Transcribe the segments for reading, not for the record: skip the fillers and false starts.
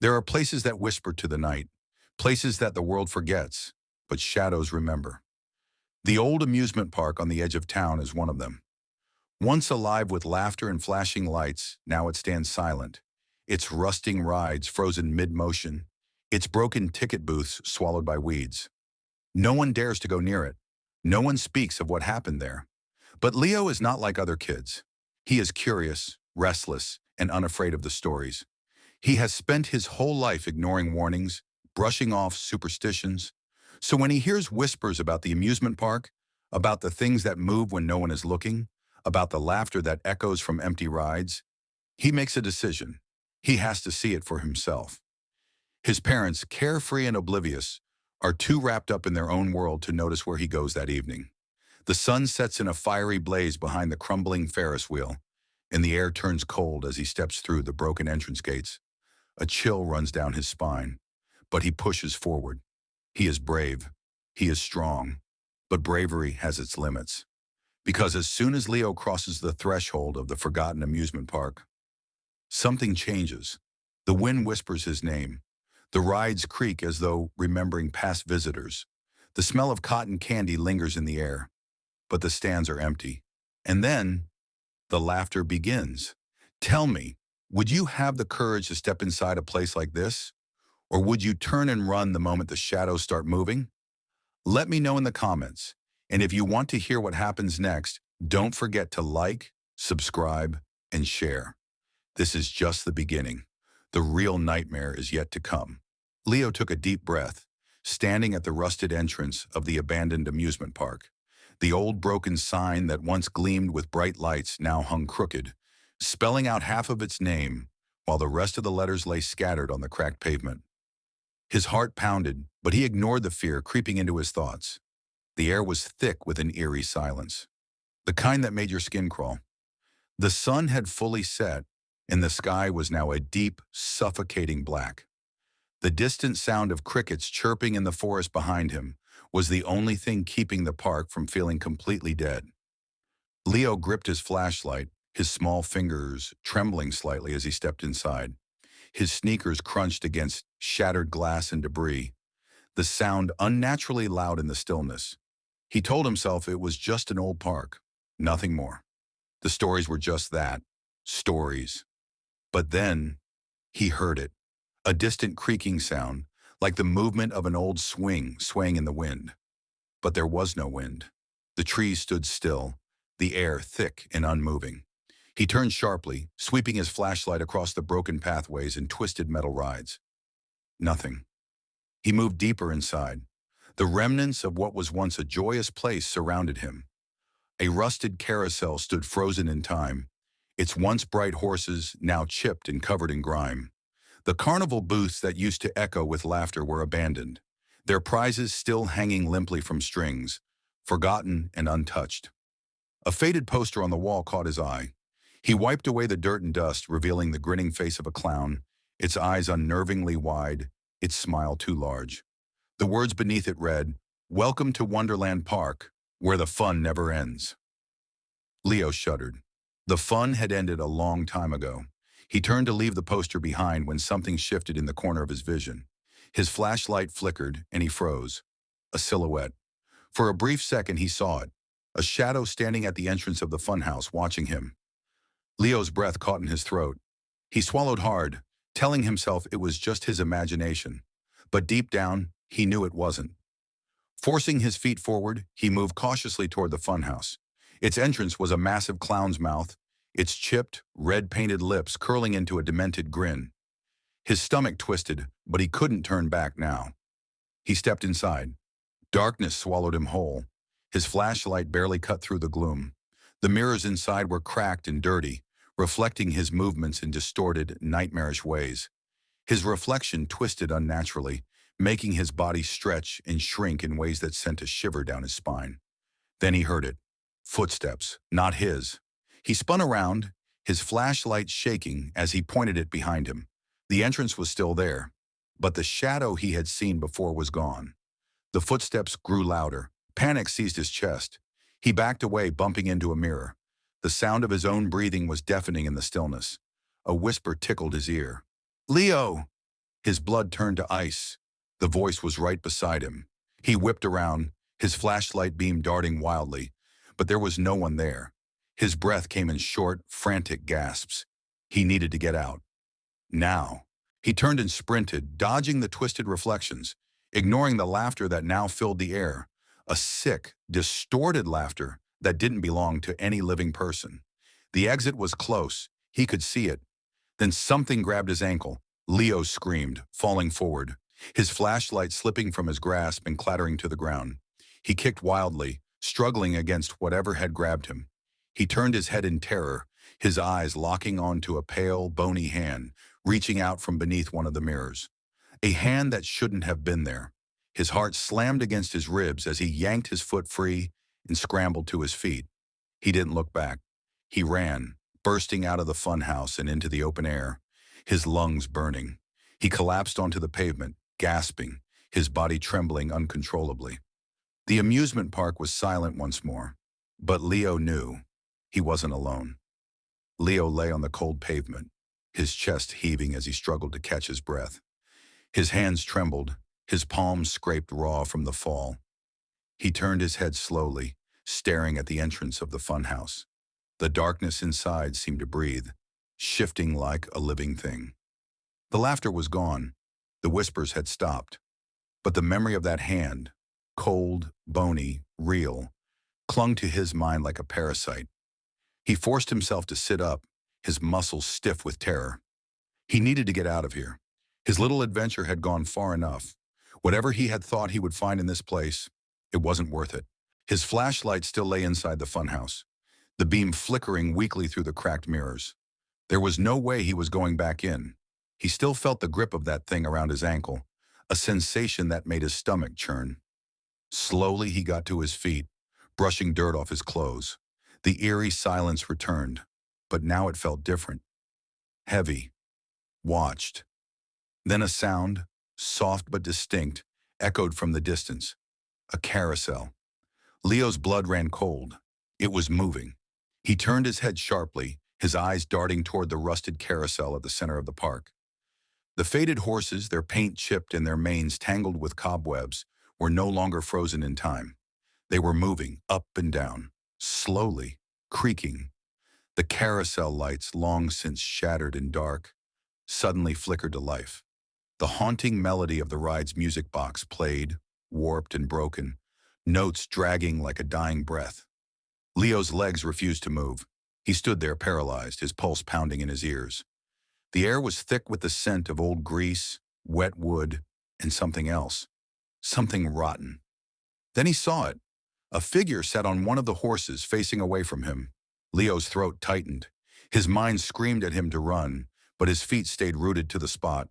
There are places that whisper to the night, places that the world forgets, but shadows remember. The old amusement park on the edge of town is one of them. Once alive with laughter and flashing lights, now it stands silent. Its rusting rides frozen mid-motion, its broken ticket booths swallowed by weeds. No one dares to go near it. No one speaks of what happened there. But Leo is not like other kids. He is curious, restless, and unafraid of the stories. He has spent his whole life ignoring warnings, brushing off superstitions. So when he hears whispers about the amusement park, about the things that move when no one is looking, about the laughter that echoes from empty rides, he makes a decision. He has to see it for himself. His parents, carefree and oblivious, are too wrapped up in their own world to notice where he goes that evening. The sun sets in a fiery blaze behind the crumbling Ferris wheel, and the air turns cold as he steps through the broken entrance gates. A chill runs down his spine, but he pushes forward. He is brave. He is strong. But bravery has its limits. Because as soon as Leo crosses the threshold of the forgotten amusement park, something changes. The wind whispers his name. The rides creak as though remembering past visitors. The smell of cotton candy lingers in the air, but the stands are empty. And then, the laughter begins. Tell me, would you have the courage to step inside a place like this? Or would you turn and run the moment the shadows start moving? Let me know in the comments. And if you want to hear what happens next, don't forget to like, subscribe, and share. This is just the beginning. The real nightmare is yet to come. Leo took a deep breath, standing at the rusted entrance of the abandoned amusement park. The old broken sign that once gleamed with bright lights now hung crooked, spelling out half of its name, while the rest of the letters lay scattered on the cracked pavement. His heart pounded, but he ignored the fear creeping into his thoughts. The air was thick with an eerie silence, the kind that made your skin crawl. The sun had fully set, and the sky was now a deep, suffocating black. The distant sound of crickets chirping in the forest behind him was the only thing keeping the park from feeling completely dead. Leo gripped his flashlight, his small fingers trembling slightly as he stepped inside. His sneakers crunched against shattered glass and debris, the sound unnaturally loud in the stillness. He told himself it was just an old park, nothing more. The stories were just that, stories. But then, he heard it, a distant creaking sound, like the movement of an old swing swaying in the wind. But there was no wind. The trees stood still, the air thick and unmoving. He turned sharply, sweeping his flashlight across the broken pathways and twisted metal rides. Nothing. He moved deeper inside. The remnants of what was once a joyous place surrounded him. A rusted carousel stood frozen in time, its once bright horses now chipped and covered in grime. The carnival booths that used to echo with laughter were abandoned, their prizes still hanging limply from strings, forgotten and untouched. A faded poster on the wall caught his eye. He wiped away the dirt and dust, revealing the grinning face of a clown, its eyes unnervingly wide, its smile too large. The words beneath it read, "Welcome to Wonderland Park, where the fun never ends." Leo shuddered. The fun had ended a long time ago. He turned to leave the poster behind when something shifted in the corner of his vision. His flashlight flickered, and he froze. A silhouette. For a brief second he saw it, a shadow standing at the entrance of the funhouse watching him. Leo's breath caught in his throat. He swallowed hard, telling himself it was just his imagination. But deep down, he knew it wasn't. Forcing his feet forward, he moved cautiously toward the funhouse. Its entrance was a massive clown's mouth, its chipped, red-painted lips curling into a demented grin. His stomach twisted, but he couldn't turn back now. He stepped inside. Darkness swallowed him whole. His flashlight barely cut through the gloom. The mirrors inside were cracked and dirty, reflecting his movements in distorted, nightmarish ways. His reflection twisted unnaturally, making his body stretch and shrink in ways that sent a shiver down his spine. Then he heard it. Footsteps, not his. He spun around, his flashlight shaking as he pointed it behind him. The entrance was still there, but the shadow he had seen before was gone. The footsteps grew louder. Panic seized his chest. He backed away, bumping into a mirror. The sound of his own breathing was deafening in the stillness. A whisper tickled his ear. "Leo!" His blood turned to ice. The voice was right beside him. He whipped around, his flashlight beam darting wildly, but there was no one there. His breath came in short, frantic gasps. He needed to get out. Now. He turned and sprinted, dodging the twisted reflections, ignoring the laughter that now filled the air. A sick, distorted laughter that didn't belong to any living person. The exit was close. He could see it. Then something grabbed his ankle. Leo screamed, falling forward, his flashlight slipping from his grasp and clattering to the ground. He kicked wildly, struggling against whatever had grabbed him. He turned his head in terror, his eyes locking onto a pale, bony hand, reaching out from beneath one of the mirrors. A hand that shouldn't have been there. His heart slammed against his ribs as he yanked his foot free and scrambled to his feet. He didn't look back. He ran, bursting out of the funhouse and into the open air, his lungs burning. He collapsed onto the pavement, gasping, his body trembling uncontrollably. The amusement park was silent once more, but Leo knew he wasn't alone. Leo lay on the cold pavement, his chest heaving as he struggled to catch his breath. His hands trembled, his palms scraped raw from the fall. He turned his head slowly, staring at the entrance of the funhouse. The darkness inside seemed to breathe, shifting like a living thing. The laughter was gone. The whispers had stopped. But the memory of that hand, cold, bony, real, clung to his mind like a parasite. He forced himself to sit up, his muscles stiff with terror. He needed to get out of here. His little adventure had gone far enough. Whatever he had thought he would find in this place, it wasn't worth it. His flashlight still lay inside the funhouse, the beam flickering weakly through the cracked mirrors. There was no way he was going back in. He still felt the grip of that thing around his ankle, a sensation that made his stomach churn. Slowly he got to his feet, brushing dirt off his clothes. The eerie silence returned, but now it felt different. Heavy. Watched. Then a sound, soft but distinct, echoed from the distance. A carousel. Leo's blood ran cold. It was moving. He turned his head sharply, his eyes darting toward the rusted carousel at the center of the park. The faded horses, their paint chipped and their manes tangled with cobwebs, were no longer frozen in time. They were moving up and down, slowly, creaking. The carousel lights, long since shattered and dark, suddenly flickered to life. The haunting melody of the ride's music box played, warped and broken, notes dragging like a dying breath. Leo's legs refused to move. He stood there paralyzed, his pulse pounding in his ears. The air was thick with the scent of old grease, wet wood, and something else. Something rotten. Then he saw it. A figure sat on one of the horses facing away from him. Leo's throat tightened. His mind screamed at him to run, but his feet stayed rooted to the spot.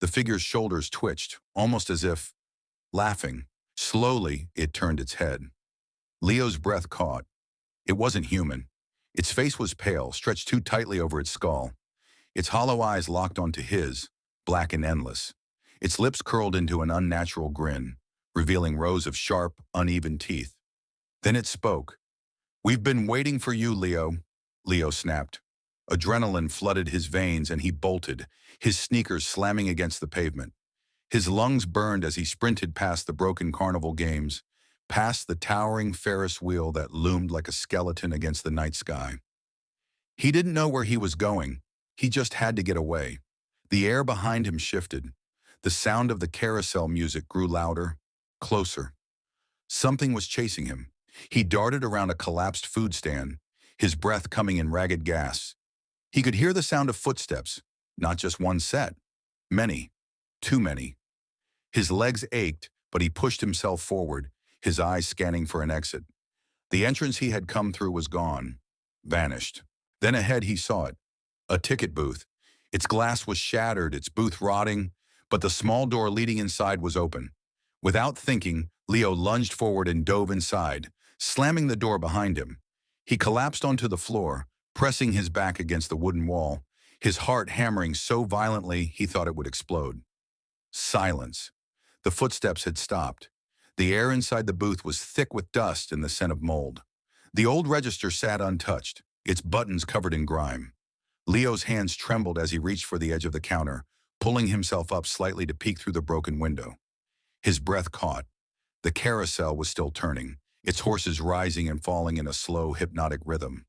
The figure's shoulders twitched, almost as if laughing. Slowly, it turned its head. Leo's breath caught. It wasn't human. Its face was pale, stretched too tightly over its skull. Its hollow eyes locked onto his, black and endless. Its lips curled into an unnatural grin, revealing rows of sharp, uneven teeth. Then it spoke. "We've been waiting for you, Leo," Leo snapped. Adrenaline flooded his veins and he bolted, his sneakers slamming against the pavement. His lungs burned as he sprinted past the broken carnival games, past the towering Ferris wheel that loomed like a skeleton against the night sky. He didn't know where he was going. He just had to get away. The air behind him shifted. The sound of the carousel music grew louder, closer. Something was chasing him. He darted around a collapsed food stand, his breath coming in ragged gasps. He could hear the sound of footsteps, not just one set. Many. Too many. His legs ached, but he pushed himself forward, his eyes scanning for an exit. The entrance he had come through was gone, vanished. Then ahead he saw it. A ticket booth. Its glass was shattered, its booth rotting, but the small door leading inside was open. Without thinking, Leo lunged forward and dove inside, slamming the door behind him. He collapsed onto the floor, pressing his back against the wooden wall, his heart hammering so violently he thought it would explode. Silence. The footsteps had stopped. The air inside the booth was thick with dust and the scent of mold. The old register sat untouched, its buttons covered in grime. Leo's hands trembled as he reached for the edge of the counter, pulling himself up slightly to peek through the broken window. His breath caught. The carousel was still turning, its horses rising and falling in a slow, hypnotic rhythm.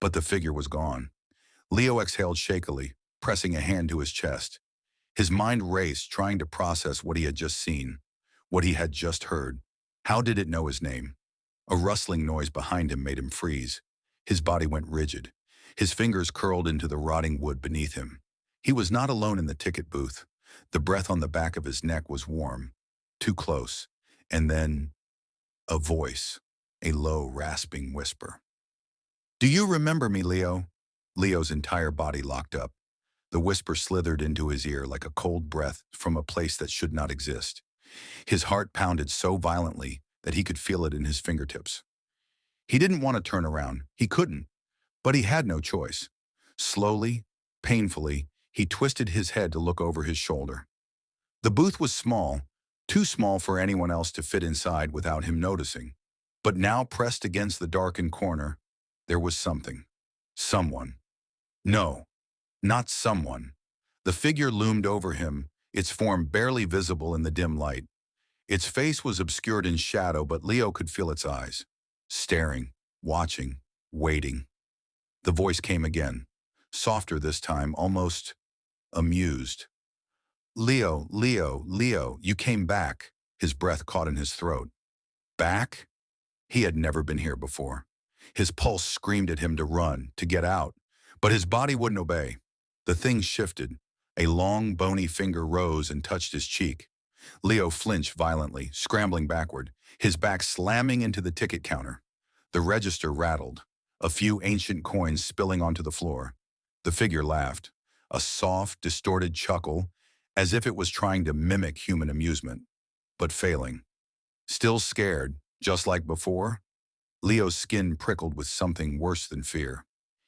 But the figure was gone. Leo exhaled shakily, pressing a hand to his chest. His mind raced, trying to process what he had just seen, what he had just heard. How did it know his name? A rustling noise behind him made him freeze. His body went rigid. His fingers curled into the rotting wood beneath him. He was not alone in the ticket booth. The breath on the back of his neck was warm, too close. And then, a voice, a low, rasping whisper. "Do you remember me, Leo?" Leo's entire body locked up. The whisper slithered into his ear like a cold breath from a place that should not exist. His heart pounded so violently that he could feel it in his fingertips. He didn't want to turn around. He couldn't, but he had no choice. Slowly, painfully, he twisted his head to look over his shoulder. The booth was small, too small for anyone else to fit inside without him noticing. But now pressed against the darkened corner, there was something. Someone. No, not someone. The figure loomed over him, its form barely visible in the dim light. Its face was obscured in shadow, but Leo could feel its eyes. Staring, watching, waiting. The voice came again, softer this time, almost amused. "Leo, Leo, Leo, you came back." His breath caught in his throat. Back? He had never been here before. His pulse screamed at him to run, to get out, but his body wouldn't obey. The thing shifted. A long, bony finger rose and touched his cheek. Leo flinched violently, scrambling backward, his back slamming into the ticket counter. The register rattled, a few ancient coins spilling onto the floor. The figure laughed, a soft, distorted chuckle, as if it was trying to mimic human amusement, but failing. Still scared, just like before, Leo's skin prickled with something worse than fear.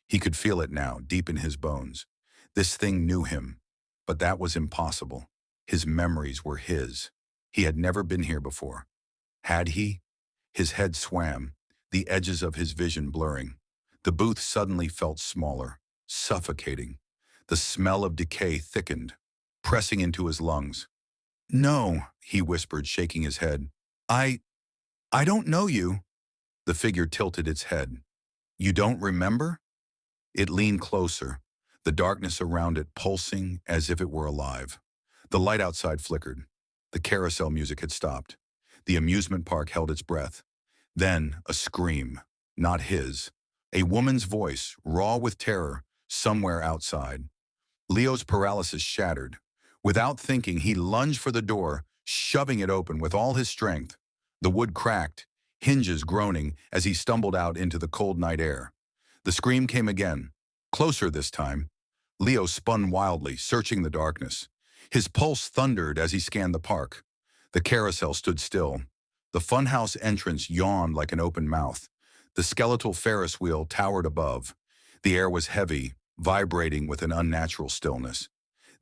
He could feel it now, deep in his bones. This thing knew him, but that was impossible. His memories were his. He had never been here before. Had he? His head swam, the edges of his vision blurring. The booth suddenly felt smaller, suffocating. The smell of decay thickened, pressing into his lungs. "No," he whispered, shaking his head. I don't know you." The figure tilted its head. "You don't remember?" It leaned closer, the darkness around it pulsing as if it were alive. The light outside flickered. The carousel music had stopped. The amusement park held its breath. Then a scream, not his. A woman's voice, raw with terror, somewhere outside. Leo's paralysis shattered. Without thinking, he lunged for the door, shoving it open with all his strength. The wood cracked, hinges groaning as he stumbled out into the cold night air. The scream came again, closer this time. Leo spun wildly, searching the darkness. His pulse thundered as he scanned the park. The carousel stood still. The funhouse entrance yawned like an open mouth. The skeletal Ferris wheel towered above. The air was heavy, vibrating with an unnatural stillness.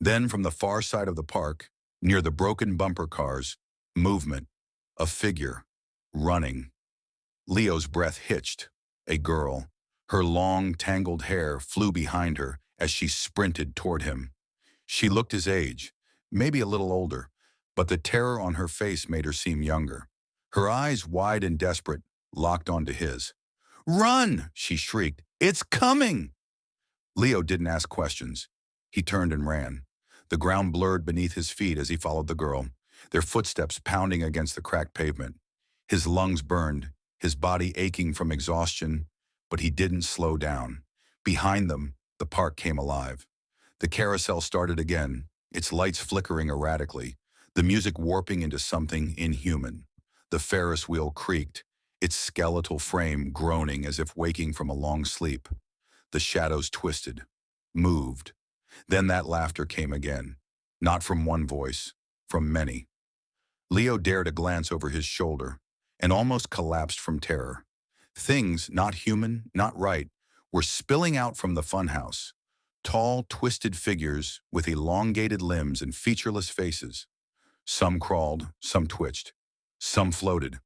Then from the far side of the park, near the broken bumper cars, movement, a figure, running. Leo's breath hitched. A girl. Her long, tangled hair flew behind her as she sprinted toward him. She looked his age, maybe a little older, but the terror on her face made her seem younger. Her eyes, wide and desperate, locked onto his. "Run!" she shrieked. "It's coming!" Leo didn't ask questions. He turned and ran. The ground blurred beneath his feet as he followed the girl, their footsteps pounding against the cracked pavement. His lungs burned, his body aching from exhaustion, but he didn't slow down. Behind them, the park came alive. The carousel started again, its lights flickering erratically, the music warping into something inhuman. The Ferris wheel creaked, its skeletal frame groaning as if waking from a long sleep. The shadows twisted, moved. Then that laughter came again, not from one voice, from many. Leo dared a glance over his shoulder and almost collapsed from terror. Things, not human, not right, were spilling out from the funhouse. Tall, twisted figures with elongated limbs and featureless faces. Some crawled, some twitched, some floated.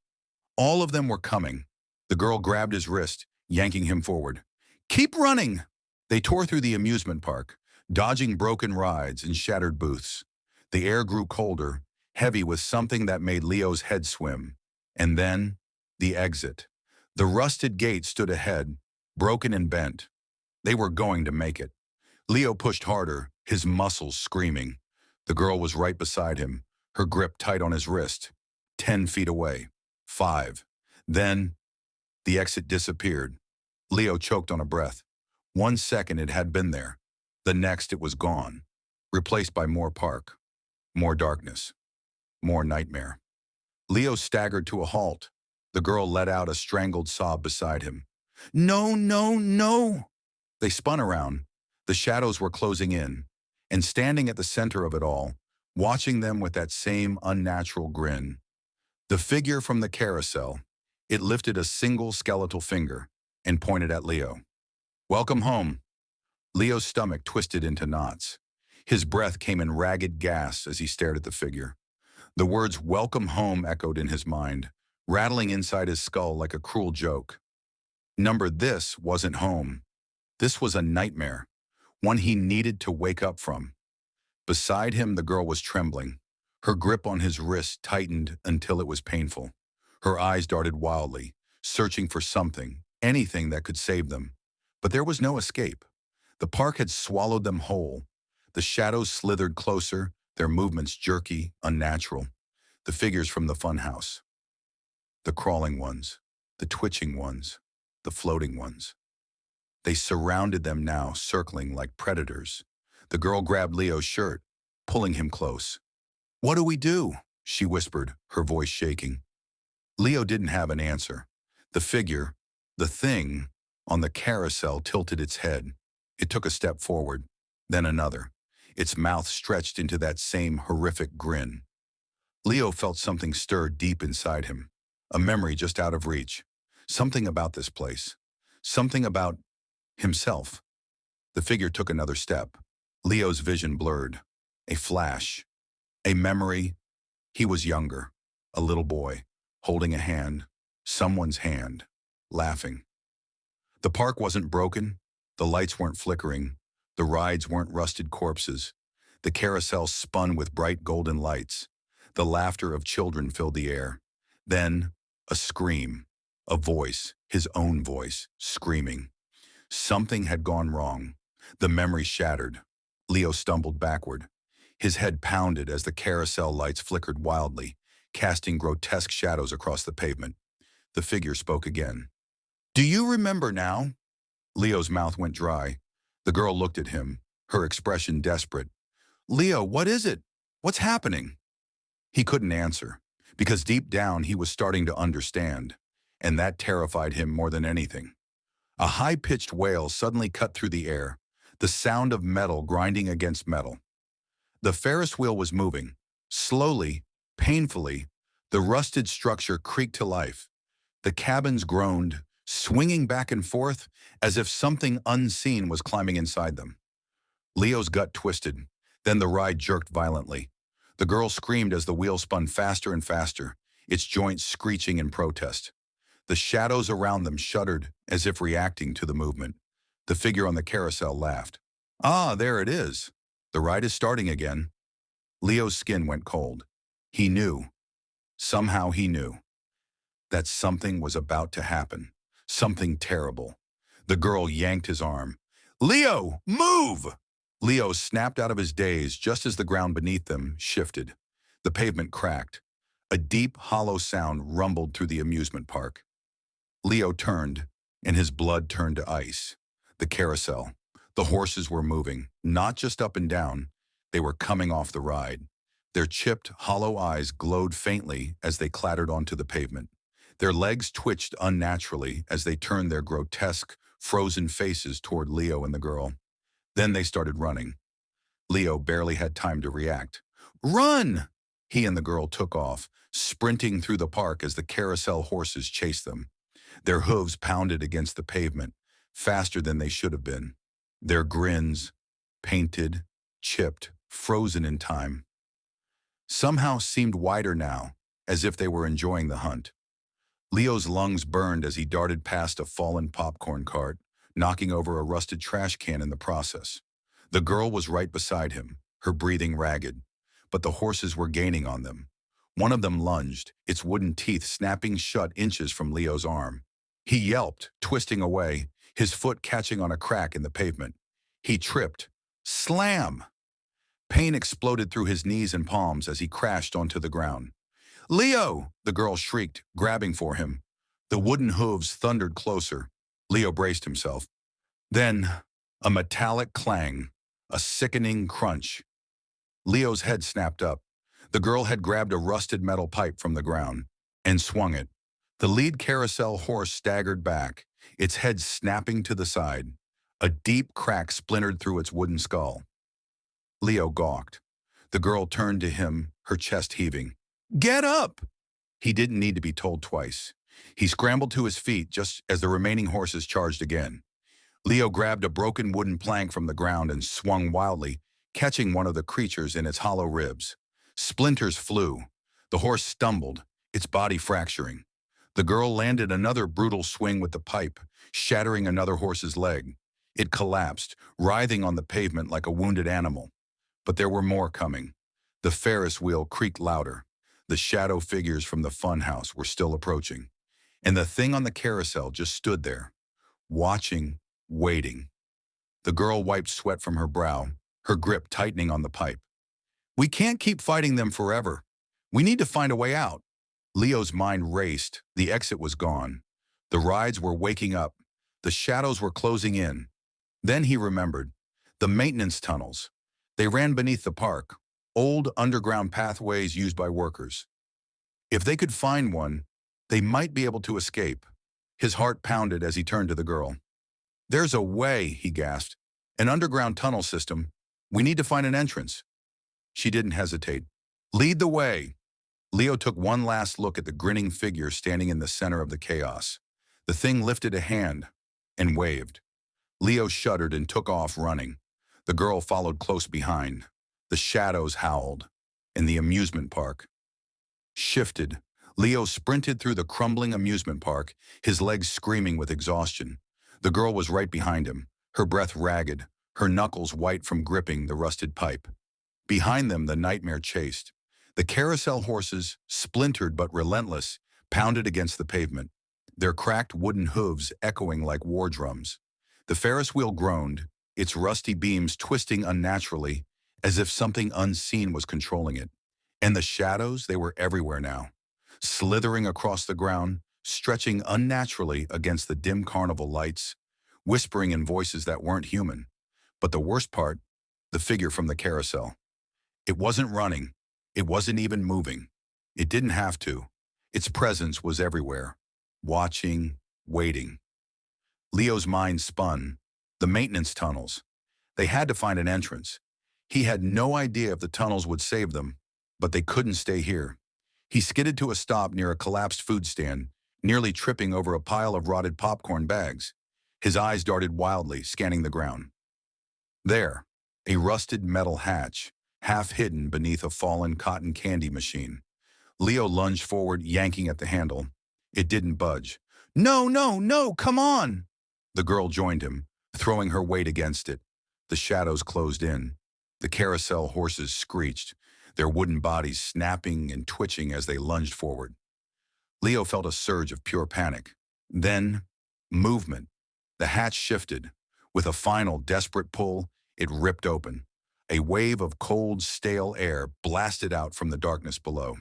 All of them were coming. The girl grabbed his wrist, yanking him forward. "Keep running!" They tore through the amusement park, dodging broken rides and shattered booths. The air grew colder, heavy with something that made Leo's head swim. And then, the exit. The rusted gate stood ahead, broken and bent. They were going to make it. Leo pushed harder, his muscles screaming. The girl was right beside him, her grip tight on his wrist. 10 feet away. 5. Then, the exit disappeared. Leo choked on a breath. 1 second it had been there. The next it was gone, replaced by more park, more darkness, more nightmare. Leo staggered to a halt. The girl let out a strangled sob beside him. No, no, no! They spun around. The shadows were closing in, and standing at the center of it all, watching them with that same unnatural grin. The figure from the carousel. It lifted a single skeletal finger and pointed at Leo. Welcome home. Leo's stomach twisted into knots. His breath came in ragged gasps as he stared at the figure. The words welcome home echoed in his mind, rattling inside his skull like a cruel joke. This wasn't home. This was a nightmare, one he needed to wake up from. Beside him, the girl was trembling. Her grip on his wrist tightened until it was painful. Her eyes darted wildly, searching for something, anything that could save them. But there was no escape. The park had swallowed them whole. The shadows slithered closer, their movements jerky, unnatural. The figures from the funhouse. The crawling ones, the twitching ones, the floating ones. They surrounded them now, circling like predators. The girl grabbed Leo's shirt, pulling him close. What do we do? She whispered, her voice shaking. Leo didn't have an answer. The figure, the thing, on the carousel tilted its head. It took a step forward, then another. Its mouth stretched into that same horrific grin. Leo felt something stir deep inside him, a memory just out of reach. Something about this place. Something about himself. The figure took another step. Leo's vision blurred. A flash. A memory. He was younger. A little boy, holding a hand. Someone's hand. Laughing. The park wasn't broken. The lights weren't flickering. The rides weren't rusted corpses. The carousel spun with bright golden lights. The laughter of children filled the air. Then, a scream. A voice, his own voice, screaming. Something had gone wrong. The memory shattered. Leo stumbled backward. His head pounded as the carousel lights flickered wildly, casting grotesque shadows across the pavement. The figure spoke again. Do you remember now? Leo's mouth went dry. The girl looked at him, her expression desperate. Leo, what is it? What's happening? He couldn't answer, because deep down he was starting to understand, and that terrified him more than anything. A high-pitched wail suddenly cut through the air, the sound of metal grinding against metal. The Ferris wheel was moving. Slowly, painfully, the rusted structure creaked to life. The cabins groaned, swinging back and forth as if something unseen was climbing inside them. Leo's gut twisted. Then the ride jerked violently. The girl screamed as the wheel spun faster and faster, its joints screeching in protest. The shadows around them shuddered as if reacting to the movement. The figure on the carousel laughed. Ah, there it is. The ride is starting again. Leo's skin went cold. He knew. Somehow he knew that something was about to happen. Something terrible. The girl yanked his arm. Leo, move! Leo snapped out of his daze just as the ground beneath them shifted. The pavement cracked. A deep, hollow sound rumbled through the amusement park. Leo turned, and his blood turned to ice. The carousel. The horses were moving, not just up and down. They were coming off the ride. Their chipped, hollow eyes glowed faintly as they clattered onto the pavement. Their legs twitched unnaturally as they turned their grotesque, frozen faces toward Leo and the girl. Then they started running. Leo barely had time to react. Run! He and the girl took off, sprinting through the park as the carousel horses chased them. Their hooves pounded against the pavement, faster than they should have been. Their grins, painted, chipped, frozen in time, somehow seemed wider now, as if they were enjoying the hunt. Leo's lungs burned as he darted past a fallen popcorn cart, knocking over a rusted trash can in the process. The girl was right beside him, her breathing ragged, but the horses were gaining on them. One of them lunged, its wooden teeth snapping shut inches from Leo's arm. He yelped, twisting away, his foot catching on a crack in the pavement. He tripped. Slam! Pain exploded through his knees and palms as he crashed onto the ground. Leo! The girl shrieked, grabbing for him. The wooden hooves thundered closer. Leo braced himself. Then, a metallic clang, a sickening crunch. Leo's head snapped up. The girl had grabbed a rusted metal pipe from the ground and swung it. The lead carousel horse staggered back, its head snapping to the side. A deep crack splintered through its wooden skull. Leo gawked. The girl turned to him, her chest heaving. Get up! He didn't need to be told twice. He scrambled to his feet just as the remaining horses charged again. Leo grabbed a broken wooden plank from the ground and swung wildly, catching one of the creatures in its hollow ribs. Splinters flew. The horse stumbled, its body fracturing. The girl landed another brutal swing with the pipe, shattering another horse's leg. It collapsed, writhing on the pavement like a wounded animal. But there were more coming. The Ferris wheel creaked louder. The shadow figures from the funhouse were still approaching. And the thing on the carousel just stood there, watching, waiting. The girl wiped sweat from her brow, her grip tightening on the pipe. We can't keep fighting them forever. We need to find a way out. Leo's mind raced. The exit was gone. The rides were waking up. The shadows were closing in. Then he remembered. The maintenance tunnels. They ran beneath the park, old underground pathways used by workers. If they could find one, they might be able to escape. His heart pounded as he turned to the girl. There's a way, he gasped. An underground tunnel system. We need to find an entrance. She didn't hesitate. Lead the way. Leo took one last look at the grinning figure standing in the center of the chaos. The thing lifted a hand and waved. Leo shuddered and took off running. The girl followed close behind. The shadows howled, and the amusement park shifted. Leo sprinted through the crumbling amusement park, his legs screaming with exhaustion. The girl was right behind him, her breath ragged, her knuckles white from gripping the rusted pipe. Behind them, the nightmare chased. The carousel horses, splintered but relentless, pounded against the pavement, their cracked wooden hooves echoing like war drums. The Ferris wheel groaned, its rusty beams twisting unnaturally, as if something unseen was controlling it. And the shadows, they were everywhere now, slithering across the ground, stretching unnaturally against the dim carnival lights, whispering in voices that weren't human. But the worst part, the figure from the carousel. It wasn't running. It wasn't even moving. It didn't have to. Its presence was everywhere, watching, waiting. Leo's mind spun. The maintenance tunnels. They had to find an entrance. He had no idea if the tunnels would save them, but they couldn't stay here. He skidded to a stop near a collapsed food stand, nearly tripping over a pile of rotted popcorn bags. His eyes darted wildly, scanning the ground. There, a rusted metal hatch, half hidden beneath a fallen cotton candy machine. Leo lunged forward, yanking at the handle. It didn't budge. No, no, no, come on! The girl joined him, throwing her weight against it. The shadows closed in. The carousel horses screeched, their wooden bodies snapping and twitching as they lunged forward. Leo felt a surge of pure panic. Then, movement. The hatch shifted. With a final, desperate pull, it ripped open. A wave of cold, stale air blasted out from the darkness below.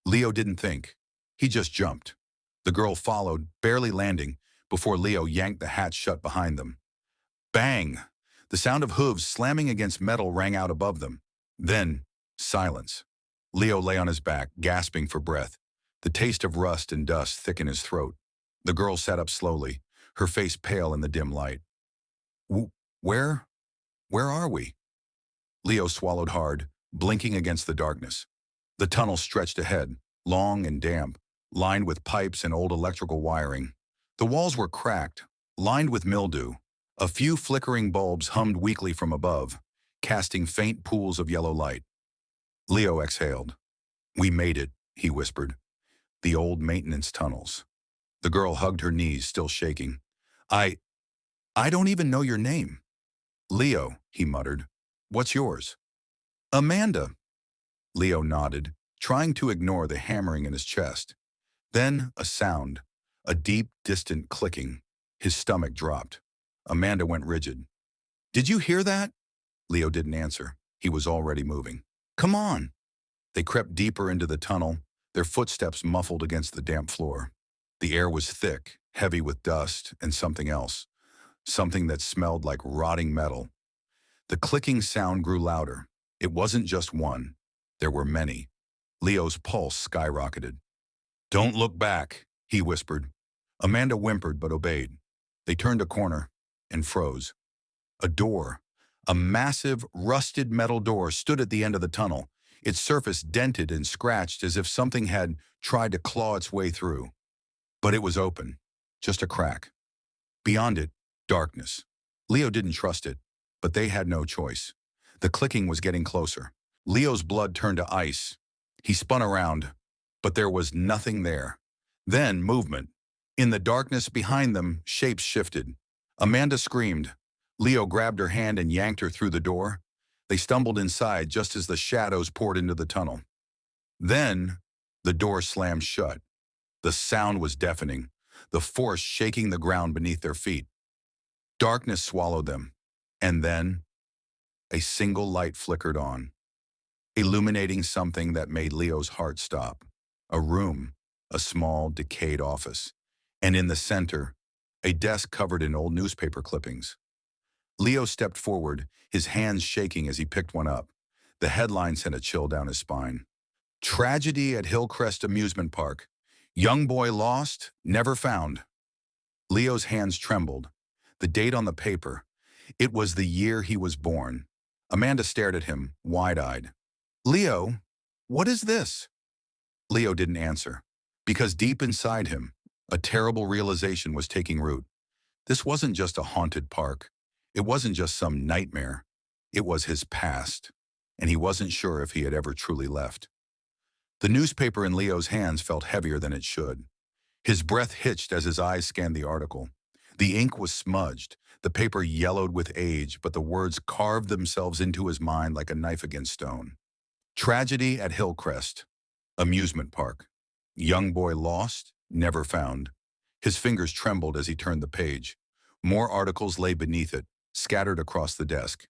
Leo didn't think. He just jumped. The girl followed, barely landing, before Leo yanked the hatch shut behind them. Bang! The sound of hooves slamming against metal rang out above them. Then, silence. Leo lay on his back, gasping for breath. The taste of rust and dust thick in his throat. The girl sat up slowly, her face pale in the dim light. Where are we? Leo swallowed hard, blinking against the darkness. The tunnel stretched ahead, long and damp, lined with pipes and old electrical wiring. The walls were cracked, lined with mildew. A few flickering bulbs hummed weakly from above, casting faint pools of yellow light. Leo exhaled. We made it, he whispered. The old maintenance tunnels. The girl hugged her knees, still shaking. I don't even know your name. Leo, he muttered. What's yours? Amanda. Leo nodded, trying to ignore the hammering in his chest. Then a sound, a deep, distant clicking. His stomach dropped. Amanda went rigid. Did you hear that? Leo didn't answer. He was already moving. Come on. They crept deeper into the tunnel, their footsteps muffled against the damp floor. The air was thick, heavy with dust and something else, something that smelled like rotting metal. The clicking sound grew louder. It wasn't just one. There were many. Leo's pulse skyrocketed. Don't look back, he whispered. Amanda whimpered but obeyed. They turned a corner and froze. A door, a massive, rusted metal door stood at the end of the tunnel, its surface dented and scratched as if something had tried to claw its way through. But it was open, just a crack. Beyond it, darkness. Leo didn't trust it, but they had no choice. The clicking was getting closer. Leo's blood turned to ice. He spun around, but there was nothing there. Then movement. In the darkness behind them, shapes shifted. Amanda screamed. Leo grabbed her hand and yanked her through the door. They stumbled inside just as the shadows poured into the tunnel. Then, the door slammed shut. The sound was deafening, the force shaking the ground beneath their feet. Darkness swallowed them, and then a single light flickered on, illuminating something that made Leo's heart stop. A room, a small, decayed office, and in the center, a desk covered in old newspaper clippings. Leo stepped forward, his hands shaking as he picked one up. The headline sent a chill down his spine. Tragedy at Hillcrest Amusement Park. Young boy lost, never found. Leo's hands trembled. The date on the paper. It was the year he was born. Amanda stared at him, wide-eyed. Leo, what is this? Leo didn't answer, because deep inside him, a terrible realization was taking root. This wasn't just a haunted park. It wasn't just some nightmare. It was his past, and he wasn't sure if he had ever truly left. The newspaper in Leo's hands felt heavier than it should. His breath hitched as his eyes scanned the article. The ink was smudged, the paper yellowed with age, but the words carved themselves into his mind like a knife against stone. Tragedy at Hillcrest Amusement Park. Young boy lost, never found. His fingers trembled as he turned the page. More articles lay beneath it, scattered across the desk.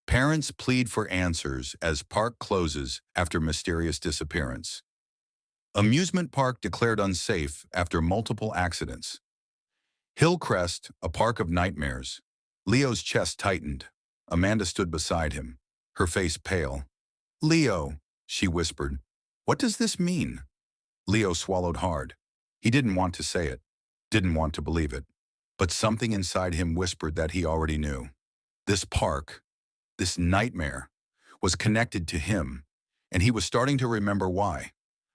Parents plead for answers as park closes after mysterious disappearance. Amusement park declared unsafe after multiple accidents. Hillcrest, a park of nightmares. Leo's chest tightened. Amanda stood beside him, her face pale. Leo, she whispered, what does this mean? Leo swallowed hard. He didn't want to say it, didn't want to believe it, but something inside him whispered that he already knew. This park, this nightmare, was connected to him, and he was starting to remember why.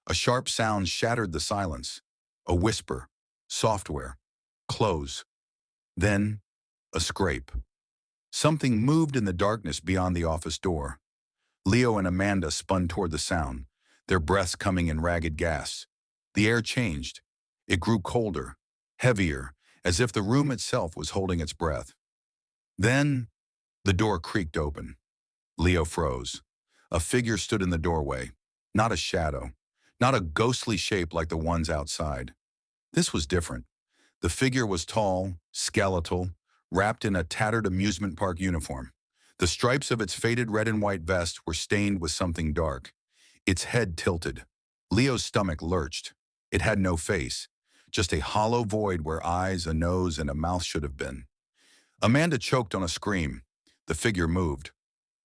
A sharp sound shattered the silence. A whisper, software, close. Then, a scrape. Something moved in the darkness beyond the office door. Leo and Amanda spun toward the sound, their breaths coming in ragged gasps. The air changed. It grew colder, heavier, as if the room itself was holding its breath. Then, the door creaked open. Leo froze. A figure stood in the doorway, not a shadow, not a ghostly shape like the ones outside. This was different. The figure was tall, skeletal, wrapped in a tattered amusement park uniform. The stripes of its faded red and white vest were stained with something dark. Its head tilted. Leo's stomach lurched. It had no face, just a hollow void where eyes, a nose, and a mouth should have been. Amanda choked on a scream. The figure moved.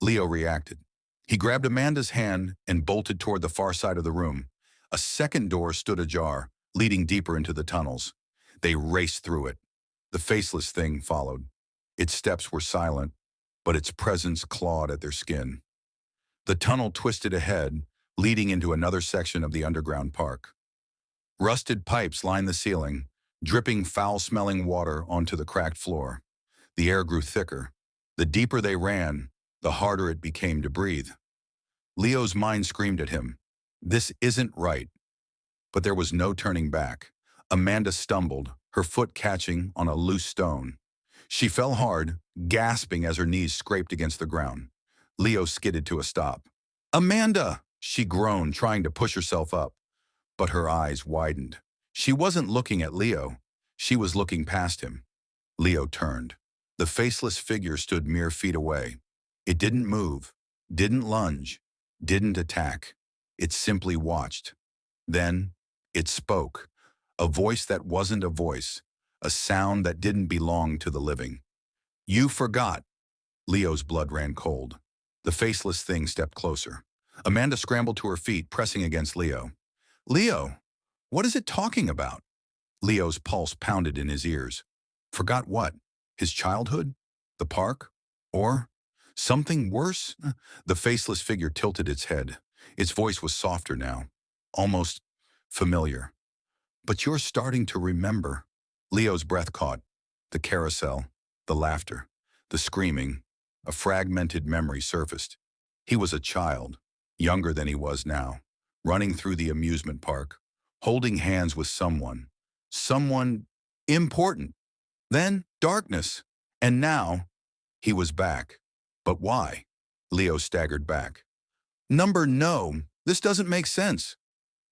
Leo reacted. He grabbed Amanda's hand and bolted toward the far side of the room. A second door stood ajar, leading deeper into the tunnels. They raced through it. The faceless thing followed. Its steps were silent, but its presence clawed at their skin. The tunnel twisted ahead, leading into another section of the underground park. Rusted pipes lined the ceiling, dripping foul-smelling water onto the cracked floor. The air grew thicker. The deeper they ran, the harder it became to breathe. Leo's mind screamed at him, "This isn't right." But there was no turning back. Amanda stumbled, her foot catching on a loose stone. She fell hard, gasping as her knees scraped against the ground. Leo skidded to a stop. "Amanda!" she groaned, trying to push herself up. But her eyes widened. She wasn't looking at Leo. She was looking past him. Leo turned. The faceless figure stood mere feet away. It didn't move, didn't lunge, didn't attack. It simply watched. Then it spoke. A voice that wasn't a voice. A sound that didn't belong to the living. "You forgot." Leo's blood ran cold. The faceless thing stepped closer. Amanda scrambled to her feet, pressing against Leo. "Leo, what is it talking about?" Leo's pulse pounded in his ears. Forgot what? His childhood? The park? Or something worse? The faceless figure tilted its head. Its voice was softer now, almost familiar. "But you're starting to remember." Leo's breath caught. The carousel, the laughter, the screaming. A fragmented memory surfaced. He was a child, younger than he was now, running through the amusement park, holding hands with someone important. Then darkness, and now he was back. But why? Leo staggered back. No, this doesn't make sense."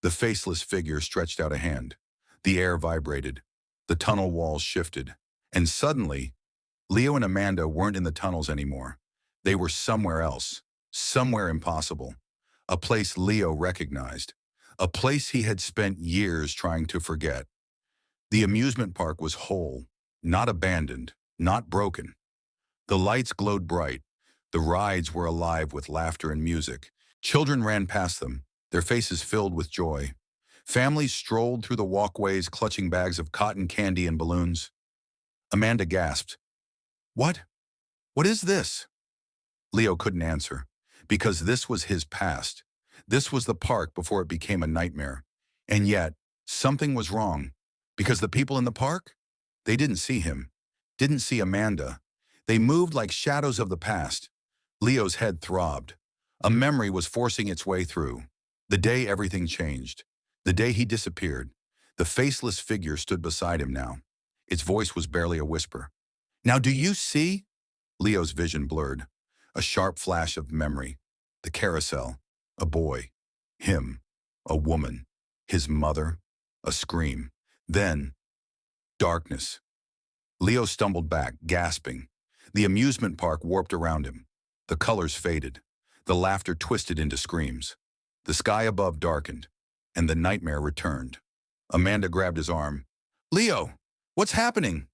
The faceless figure stretched out a hand. The air vibrated. The tunnel walls shifted. And suddenly, Leo and Amanda weren't in the tunnels anymore. They were somewhere else, somewhere impossible. A place Leo recognized. A place he had spent years trying to forget. The amusement park was whole, not abandoned, not broken. The lights glowed bright. The rides were alive with laughter and music. Children ran past them, their faces filled with joy. Families strolled through the walkways, clutching bags of cotton candy and balloons. Amanda gasped. "What? What is this?" Leo couldn't answer, because this was his past. This was the park before it became a nightmare. And yet, something was wrong, because the people in the park, they didn't see him, didn't see Amanda. They moved like shadows of the past. Leo's head throbbed. A memory was forcing its way through. The day everything changed. The day he disappeared. The faceless figure stood beside him now. Its voice was barely a whisper. "Now do you see?" Leo's vision blurred. A sharp flash of memory. The carousel. A boy. Him. A woman. His mother. A scream. Then, darkness. Leo stumbled back, gasping. The amusement park warped around him. The colors faded. The laughter twisted into screams. The sky above darkened, and the nightmare returned. Amanda grabbed his arm. "Leo, what's happening?"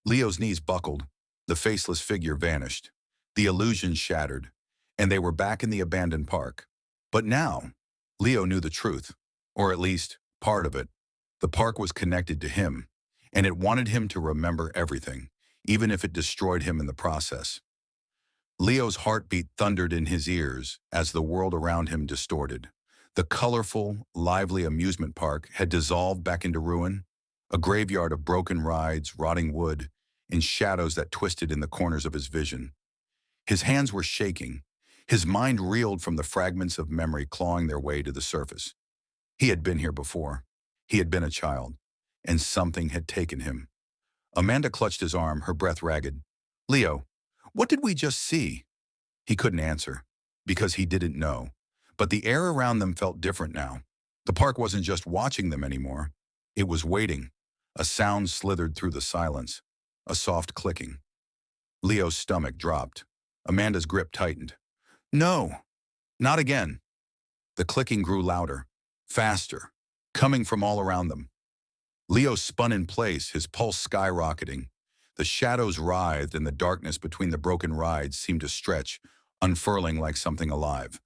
Leo's knees buckled. The faceless figure vanished. The illusion shattered, and they were back in the abandoned park. But now, Leo knew the truth, or at least part of it. The park was connected to him, and it wanted him to remember everything, even if it destroyed him in the process. Leo's heartbeat thundered in his ears as the world around him distorted. The colorful, lively amusement park had dissolved back into ruin, a graveyard of broken rides, rotting wood, and shadows that twisted in the corners of his vision. His hands were shaking. His mind reeled from the fragments of memory clawing their way to the surface. He had been here before. He had been a child, and something had taken him. Amanda clutched his arm, her breath ragged. "Leo, what did we just see?" He couldn't answer, because he didn't know. But the air around them felt different now. The park wasn't just watching them anymore. It was waiting. A sound slithered through the silence, a soft clicking. Leo's stomach dropped. Amanda's grip tightened. "No, not again." The clicking grew louder, faster, coming from all around them. Leo spun in place, his pulse skyrocketing. The shadows writhed and the darkness between the broken rides seemed to stretch, unfurling like something alive.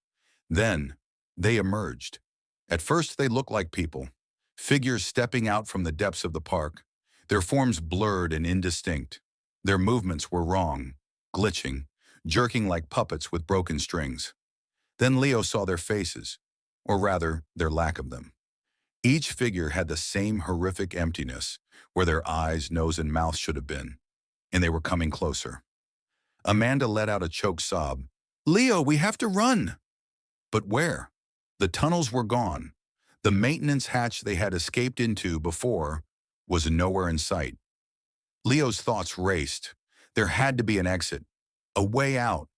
Then, they emerged. At first they looked like people, figures stepping out from the depths of the park, their forms blurred and indistinct. Their movements were wrong, glitching, jerking like puppets with broken strings. Then Leo saw their faces, or rather, their lack of them. Each figure had the same horrific emptiness, where their eyes, nose, and mouth should have been, and they were coming closer. Amanda let out a choked sob. "Leo, we have to run!" But where? The tunnels were gone. The maintenance hatch they had escaped into before was nowhere in sight. Leo's thoughts raced. There had to be an exit, a way out.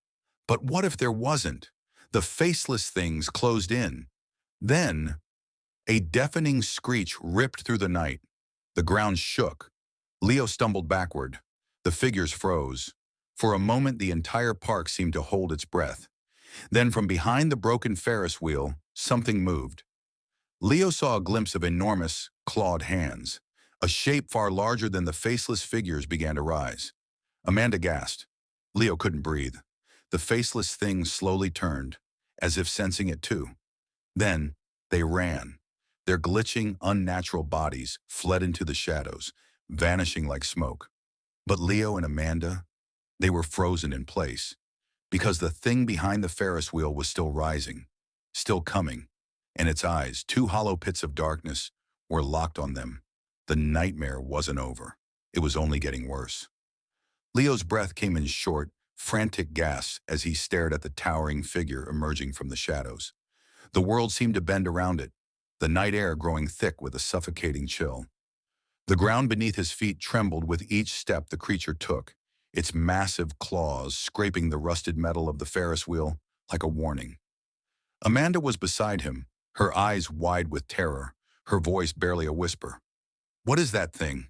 But what if there wasn't? The faceless things closed in. Then, a deafening screech ripped through the night. The ground shook. Leo stumbled backward. The figures froze. For a moment, the entire park seemed to hold its breath. Then, from behind the broken Ferris wheel, something moved. Leo saw a glimpse of enormous, clawed hands. A shape far larger than the faceless figures began to rise. Amanda gasped. Leo couldn't breathe. The faceless things slowly turned, as if sensing it too. Then, they ran. Their glitching, unnatural bodies fled into the shadows, vanishing like smoke. But Leo and Amanda, they were frozen in place, because the thing behind the Ferris wheel was still rising, still coming, and its eyes, two hollow pits of darkness, were locked on them. The nightmare wasn't over. It was only getting worse. Leo's breath came in short, frantic gasps as he stared at the towering figure emerging from the shadows. The world seemed to bend around it, the night air growing thick with a suffocating chill. The ground beneath his feet trembled with each step the creature took, its massive claws scraping the rusted metal of the Ferris wheel like a warning. Amanda was beside him, her eyes wide with terror, her voice barely a whisper. "What is that thing?"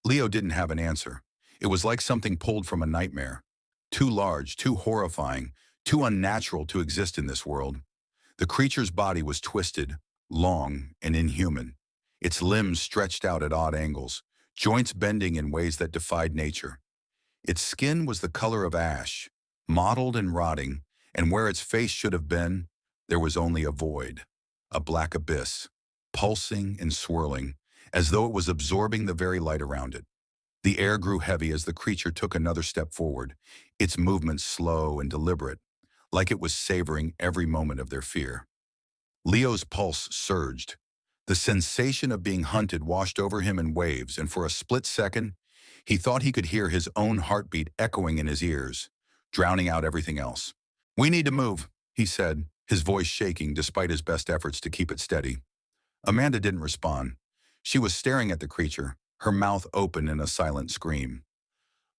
Leo didn't have an answer. It was like something pulled from a nightmare. Too large, too horrifying, too unnatural to exist in this world. The creature's body was twisted, long, and inhuman. Its limbs stretched out at odd angles, joints bending in ways that defied nature. Its skin was the color of ash, mottled and rotting, and where its face should have been, there was only a void, a black abyss, pulsing and swirling, as though it was absorbing the very light around it. The air grew heavy as the creature took another step forward, its movements slow and deliberate, like it was savoring every moment of their fear. Leo's pulse surged. The sensation of being hunted washed over him in waves, and for a split second, he thought he could hear his own heartbeat echoing in his ears, drowning out everything else. "We need to move," he said, his voice shaking despite his best efforts to keep it steady. Amanda didn't respond. She was staring at the creature, her mouth open in a silent scream.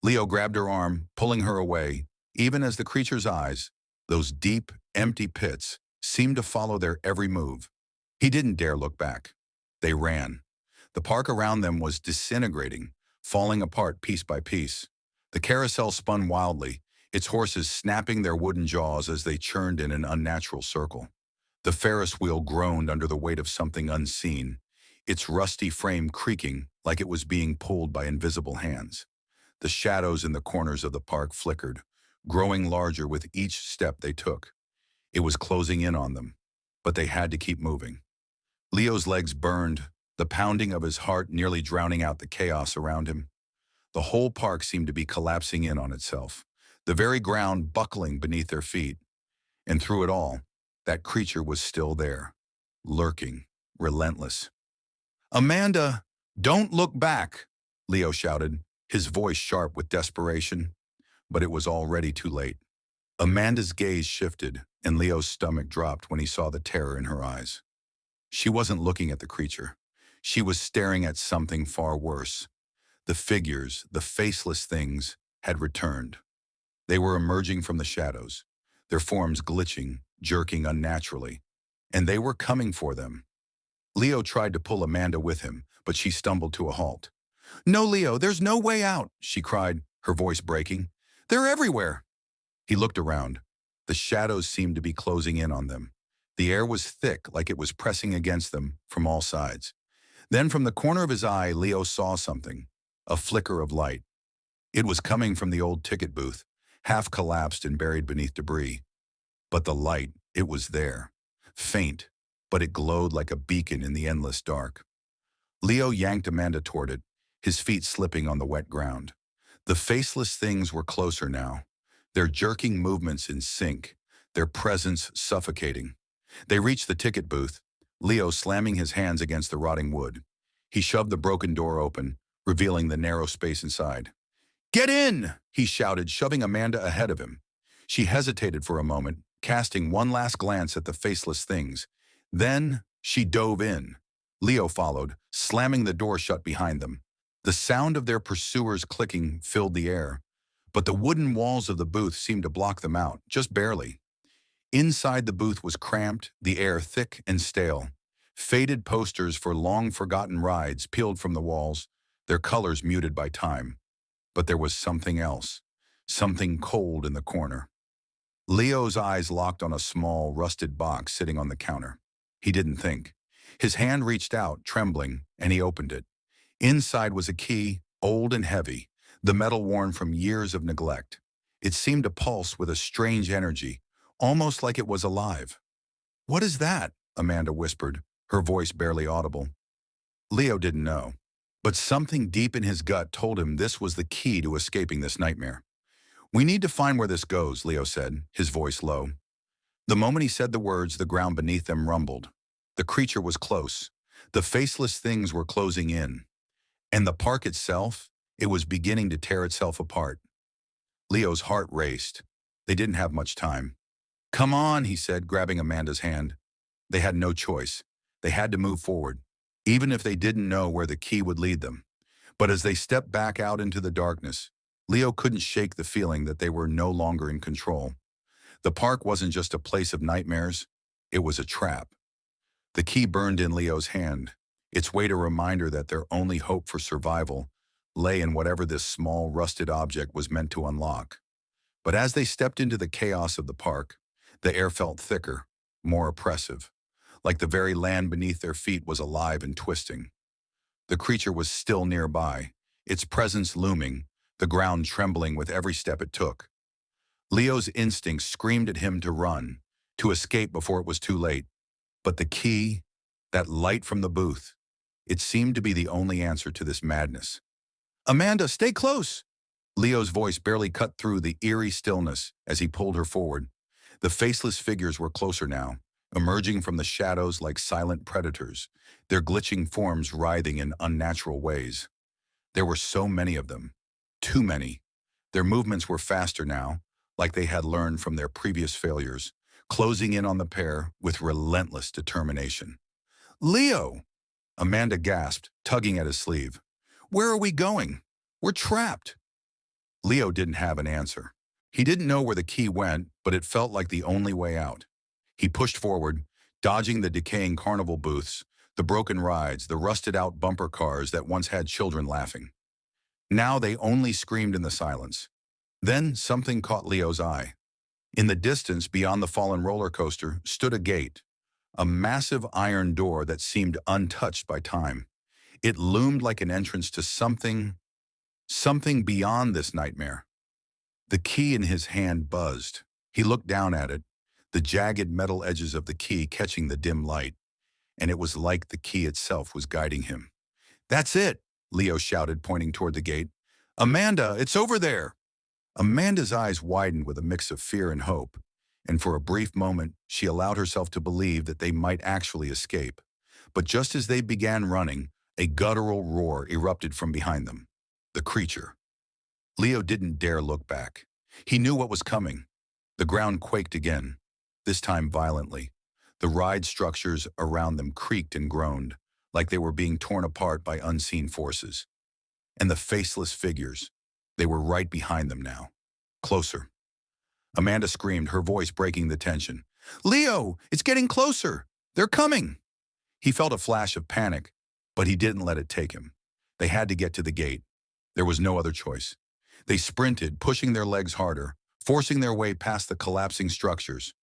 Leo grabbed her arm, pulling her away, even as the creature's eyes, those deep, empty pits, seemed to follow their every move. He didn't dare look back. They ran. The park around them was disintegrating, falling apart piece by piece. The carousel spun wildly, its horses snapping their wooden jaws as they churned in an unnatural circle. The Ferris wheel groaned under the weight of something unseen, its rusty frame creaking like it was being pulled by invisible hands. The shadows in the corners of the park flickered, growing larger with each step they took. It was closing in on them, but they had to keep moving. Leo's legs burned, the pounding of his heart nearly drowning out the chaos around him. The whole park seemed to be collapsing in on itself, the very ground buckling beneath their feet. And through it all, that creature was still there, lurking, relentless. "Amanda, don't look back," Leo shouted, his voice sharp with desperation. But it was already too late. Amanda's gaze shifted, and Leo's stomach dropped when he saw the terror in her eyes. She wasn't looking at the creature. She was staring at something far worse. The figures, the faceless things, had returned. They were emerging from the shadows, their forms glitching, jerking unnaturally, and they were coming for them. Leo tried to pull Amanda with him, but she stumbled to a halt. "No, Leo, there's no way out," she cried, her voice breaking. "They're everywhere." He looked around. The shadows seemed to be closing in on them. The air was thick, like it was pressing against them from all sides. Then from the corner of his eye, Leo saw something, a flicker of light. It was coming from the old ticket booth, half collapsed and buried beneath debris. But the light, it was there. Faint, but it glowed like a beacon in the endless dark. Leo yanked Amanda toward it, his feet slipping on the wet ground. The faceless things were closer now, their jerking movements in sync, their presence suffocating. They reached the ticket booth, Leo slamming his hands against the rotting wood. He shoved the broken door open, revealing the narrow space inside. "Get in!" he shouted, shoving Amanda ahead of him. She hesitated for a moment, casting one last glance at the faceless things. Then she dove in. Leo followed, slamming the door shut behind them. The sound of their pursuers clicking filled the air, but the wooden walls of the booth seemed to block them out, just barely. Inside the booth was cramped, the air thick and stale. Faded posters for long-forgotten rides peeled from the walls, their colors muted by time. But there was something else, something cold in the corner. Leo's eyes locked on a small, rusted box sitting on the counter. He didn't think. His hand reached out, trembling, and he opened it. Inside was a key, old and heavy, the metal worn from years of neglect. It seemed to pulse with a strange energy, almost like it was alive. "What is that?" Amanda whispered, her voice barely audible. Leo didn't know, but something deep in his gut told him this was the key to escaping this nightmare. "We need to find where this goes," Leo said, his voice low. The moment he said the words, the ground beneath them rumbled. The creature was close. The faceless things were closing in. And the park itself, it was beginning to tear itself apart. Leo's heart raced. They didn't have much time. "Come on," he said, grabbing Amanda's hand. They had no choice. They had to move forward, even if they didn't know where the key would lead them. But as they stepped back out into the darkness, Leo couldn't shake the feeling that they were no longer in control. The park wasn't just a place of nightmares, it was a trap. The key burned in Leo's hand, its weight a reminder that their only hope for survival lay in whatever this small, rusted object was meant to unlock. But as they stepped into the chaos of the park, the air felt thicker, more oppressive, like the very land beneath their feet was alive and twisting. The creature was still nearby, its presence looming, the ground trembling with every step it took. Leo's instincts screamed at him to run, to escape before it was too late. But the key, that light from the booth, it seemed to be the only answer to this madness. "Amanda, stay close!" Leo's voice barely cut through the eerie stillness as he pulled her forward. The faceless figures were closer now, emerging from the shadows like silent predators, their glitching forms writhing in unnatural ways. There were so many of them. Too many. Their movements were faster now, like they had learned from their previous failures, closing in on the pair with relentless determination. "Leo!" Amanda gasped, tugging at his sleeve. "Where are we going? We're trapped." Leo didn't have an answer. He didn't know where the key went, but it felt like the only way out. He pushed forward, dodging the decaying carnival booths, the broken rides, the rusted-out bumper cars that once had children laughing. Now they only screamed in the silence. Then something caught Leo's eye. In the distance, beyond the fallen roller coaster, stood a gate, a massive iron door that seemed untouched by time. It loomed like an entrance to something beyond this nightmare. The key in his hand buzzed. He looked down at it, the jagged metal edges of the key catching the dim light, and it was like the key itself was guiding him. "That's it!" Leo shouted, pointing toward the gate. "Amanda, it's over there!" Amanda's eyes widened with a mix of fear and hope, and for a brief moment she allowed herself to believe that they might actually escape. But just as they began running, a guttural roar erupted from behind them. The creature. Leo didn't dare look back. He knew what was coming. The ground quaked again, this time violently. The ride structures around them creaked and groaned, like they were being torn apart by unseen forces. And the faceless figures, they were right behind them now. Closer. Amanda screamed, her voice breaking the tension. "Leo, it's getting closer! They're coming!" He felt a flash of panic, but he didn't let it take him. They had to get to the gate. There was no other choice. They sprinted, pushing their legs harder, forcing their way past the collapsing structures.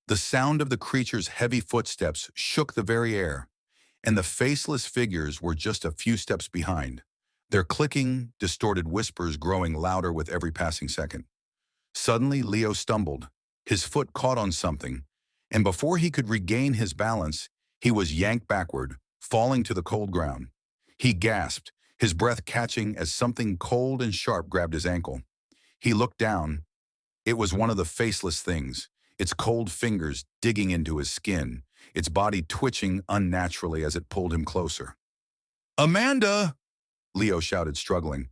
The sound of the creature's heavy footsteps shook the very air, and the faceless figures were just a few steps behind, their clicking, distorted whispers growing louder with every passing second. Suddenly, Leo stumbled. His foot caught on something, and before he could regain his balance, he was yanked backward, falling to the cold ground. He gasped, his breath catching as something cold and sharp grabbed his ankle. He looked down. It was one of the faceless things, its cold fingers digging into his skin, its body twitching unnaturally as it pulled him closer. "Amanda!" Leo shouted, struggling.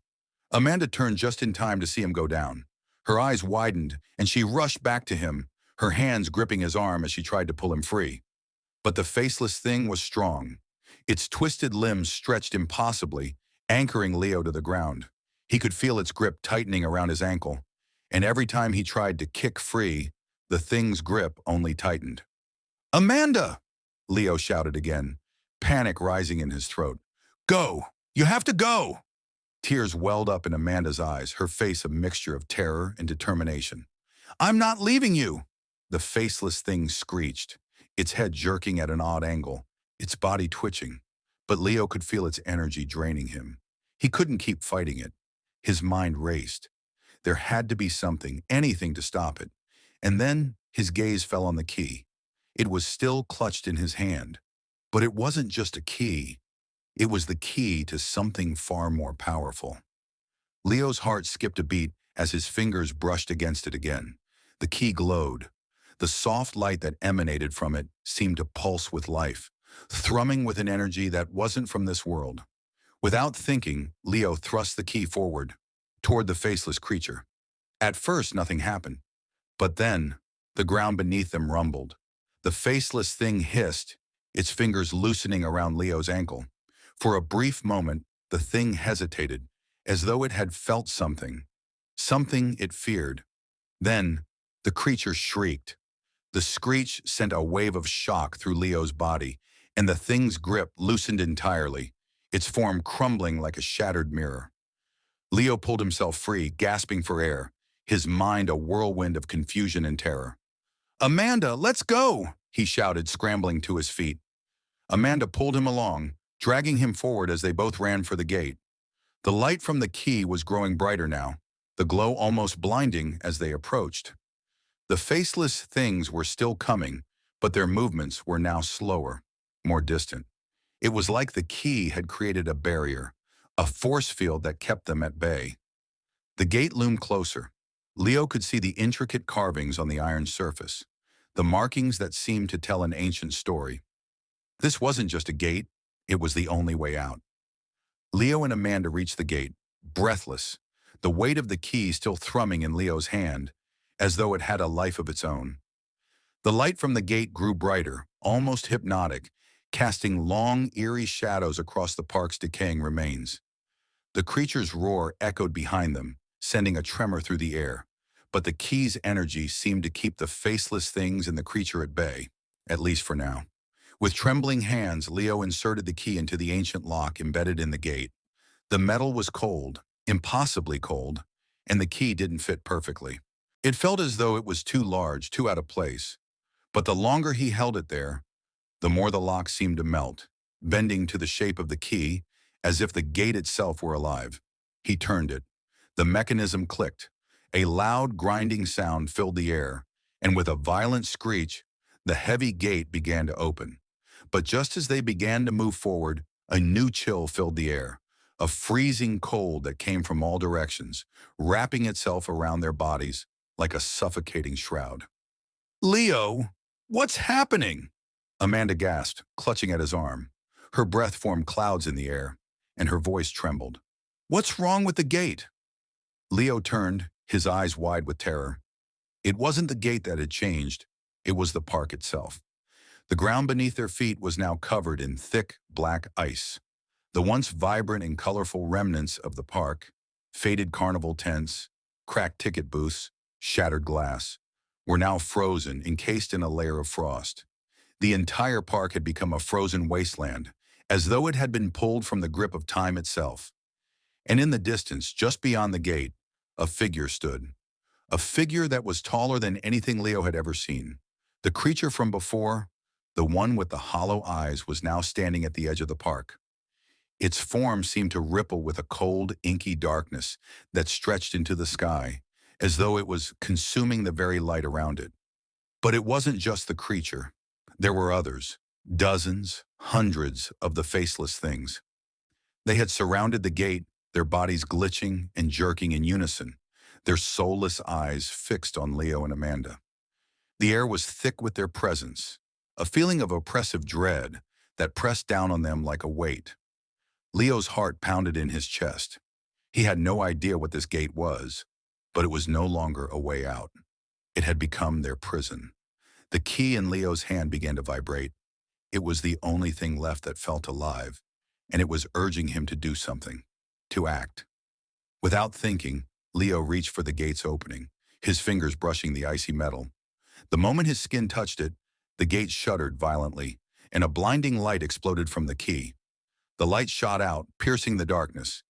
Amanda turned just in time to see him go down. Her eyes widened, and she rushed back to him, her hands gripping his arm as she tried to pull him free. But the faceless thing was strong. Its twisted limbs stretched impossibly, anchoring Leo to the ground. He could feel its grip tightening around his ankle, and every time he tried to kick free, the thing's grip only tightened. "Amanda!" Leo shouted again, panic rising in his throat. "Go! You have to go!" Tears welled up in Amanda's eyes, her face a mixture of terror and determination. "I'm not leaving you!" The faceless thing screeched, its head jerking at an odd angle, its body twitching. But Leo could feel its energy draining him. He couldn't keep fighting it. His mind raced. There had to be something, anything to stop it. And then his gaze fell on the key. It was still clutched in his hand. But it wasn't just a key. It was the key to something far more powerful. Leo's heart skipped a beat as his fingers brushed against it again. The key glowed. The soft light that emanated from it seemed to pulse with life, thrumming with an energy that wasn't from this world. Without thinking, Leo thrust the key forward, toward the faceless creature. At first, nothing happened. But then, the ground beneath them rumbled. The faceless thing hissed, its fingers loosening around Leo's ankle. For a brief moment, the thing hesitated, as though it had felt something it feared. Then, the creature shrieked. The screech sent a wave of shock through Leo's body, and the thing's grip loosened entirely, its form crumbling like a shattered mirror. Leo pulled himself free, gasping for air, his mind a whirlwind of confusion and terror. "Amanda, let's go!" he shouted, scrambling to his feet. Amanda pulled him along, dragging him forward as they both ran for the gate. The light from the key was growing brighter now, the glow almost blinding as they approached. The faceless things were still coming, but their movements were now slower, more distant. It was like the key had created a barrier, a force field that kept them at bay. The gate loomed closer. Leo could see the intricate carvings on the iron surface, the markings that seemed to tell an ancient story. This wasn't just a gate, it was the only way out. Leo and Amanda reached the gate, breathless, the weight of the key still thrumming in Leo's hand, as though it had a life of its own. The light from the gate grew brighter, almost hypnotic, casting long, eerie shadows across the park's decaying remains. The creature's roar echoed behind them, sending a tremor through the air, but the key's energy seemed to keep the faceless things and the creature at bay, at least for now. With trembling hands, Leo inserted the key into the ancient lock embedded in the gate. The metal was cold, impossibly cold, and the key didn't fit perfectly. It felt as though it was too large, too out of place. But the longer he held it there, the more the lock seemed to melt, bending to the shape of the key, as if the gate itself were alive. He turned it. The mechanism clicked. A loud, grinding sound filled the air, and with a violent screech, the heavy gate began to open. But just as they began to move forward, a new chill filled the air, a freezing cold that came from all directions, wrapping itself around their bodies like a suffocating shroud. "Leo, what's happening?" Amanda gasped, clutching at his arm. Her breath formed clouds in the air, and her voice trembled. "What's wrong with the gate?" Leo turned, his eyes wide with terror. It wasn't the gate that had changed, it was the park itself. The ground beneath their feet was now covered in thick, black ice. The once vibrant and colorful remnants of the park, faded carnival tents, cracked ticket booths, shattered glass, were now frozen, encased in a layer of frost. The entire park had become a frozen wasteland, as though it had been pulled from the grip of time itself. And in the distance, just beyond the gate, a figure stood. A figure that was taller than anything Leo had ever seen. The creature from before, the one with the hollow eyes, was now standing at the edge of the park. Its form seemed to ripple with a cold, inky darkness that stretched into the sky, as though it was consuming the very light around it. But it wasn't just the creature. There were others, dozens, hundreds of the faceless things. They had surrounded the gate, their bodies glitching and jerking in unison, their soulless eyes fixed on Leo and Amanda. The air was thick with their presence, a feeling of oppressive dread that pressed down on them like a weight. Leo's heart pounded in his chest. He had no idea what this gate was, but it was no longer a way out. It had become their prison. The key in Leo's hand began to vibrate. It was the only thing left that felt alive, and it was urging him to do something, to act. Without thinking, Leo reached for the gate's opening, his fingers brushing the icy metal. The moment his skin touched it, the gate shuddered violently, and a blinding light exploded from the key. The light shot out, piercing the darkness,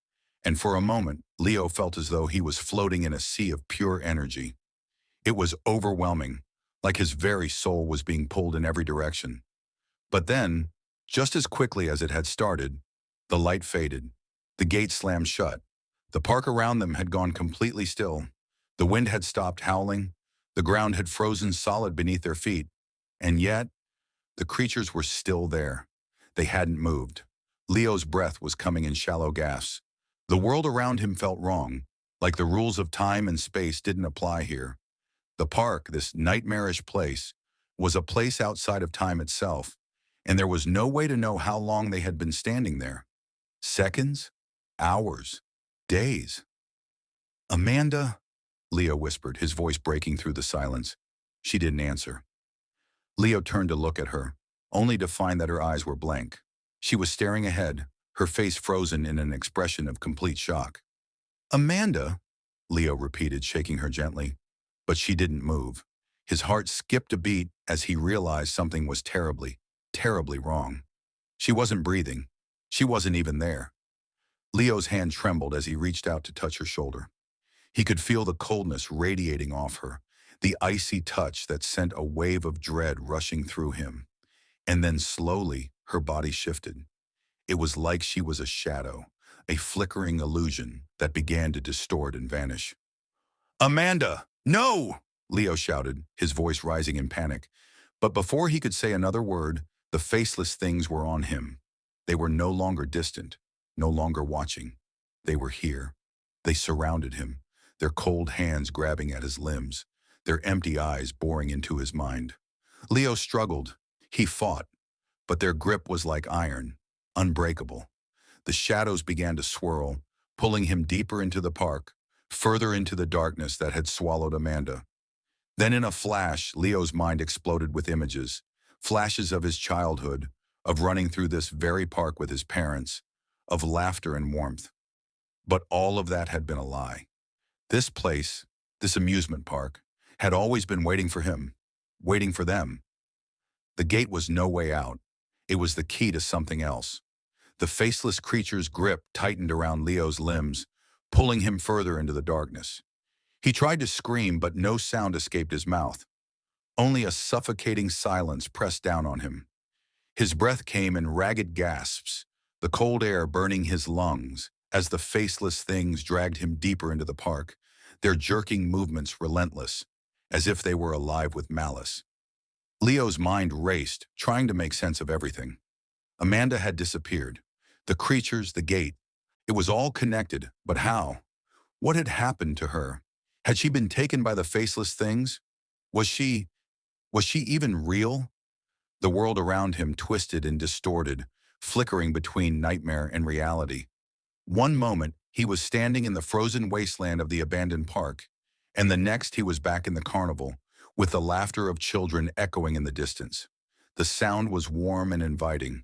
and for a moment, Leo felt as though he was floating in a sea of pure energy. It was overwhelming, like his very soul was being pulled in every direction. But then, just as quickly as it had started, the light faded. The gate slammed shut. The park around them had gone completely still. The wind had stopped howling. The ground had frozen solid beneath their feet. And yet, the creatures were still there. They hadn't moved. Leo's breath was coming in shallow gasps. The world around him felt wrong, like the rules of time and space didn't apply here. The park, this nightmarish place, was a place outside of time itself, and there was no way to know how long they had been standing there. Seconds? Hours? Days? "Amanda?" Leo whispered, his voice breaking through the silence. She didn't answer. Leo turned to look at her, only to find that her eyes were blank. She was staring ahead, her face frozen in an expression of complete shock. "Amanda?" Leo repeated, shaking her gently. But she didn't move. His heart skipped a beat as he realized something was terribly, terribly wrong. She wasn't breathing. She wasn't even there. Leo's hand trembled as he reached out to touch her shoulder. He could feel the coldness radiating off her, the icy touch that sent a wave of dread rushing through him. And then slowly, her body shifted. It was like she was a shadow, a flickering illusion that began to distort and vanish. "Amanda! No!" Leo shouted, his voice rising in panic. But before he could say another word, the faceless things were on him. They were no longer distant, no longer watching. They were here. They surrounded him, their cold hands grabbing at his limbs, their empty eyes boring into his mind. Leo struggled. He fought, but their grip was like iron, unbreakable. The shadows began to swirl, pulling him deeper into the park, further into the darkness that had swallowed Amanda. Then in a flash, Leo's mind exploded with images, flashes of his childhood, of running through this very park with his parents, of laughter and warmth. But all of that had been a lie. This place, this amusement park, had always been waiting for him, waiting for them. The gate was no way out. It was the key to something else. The faceless creature's grip tightened around Leo's limbs, pulling him further into the darkness. He tried to scream, but no sound escaped his mouth. Only a suffocating silence pressed down on him. His breath came in ragged gasps, the cold air burning his lungs as the faceless things dragged him deeper into the park, their jerking movements relentless, as if they were alive with malice. Leo's mind raced, trying to make sense of everything. Amanda had disappeared. The creatures, the gate. It was all connected, but how? What had happened to her? Had she been taken by the faceless things? Was she even real? The world around him twisted and distorted, flickering between nightmare and reality. One moment, he was standing in the frozen wasteland of the abandoned park, and the next he was back in the carnival, with the laughter of children echoing in the distance. The sound was warm and inviting,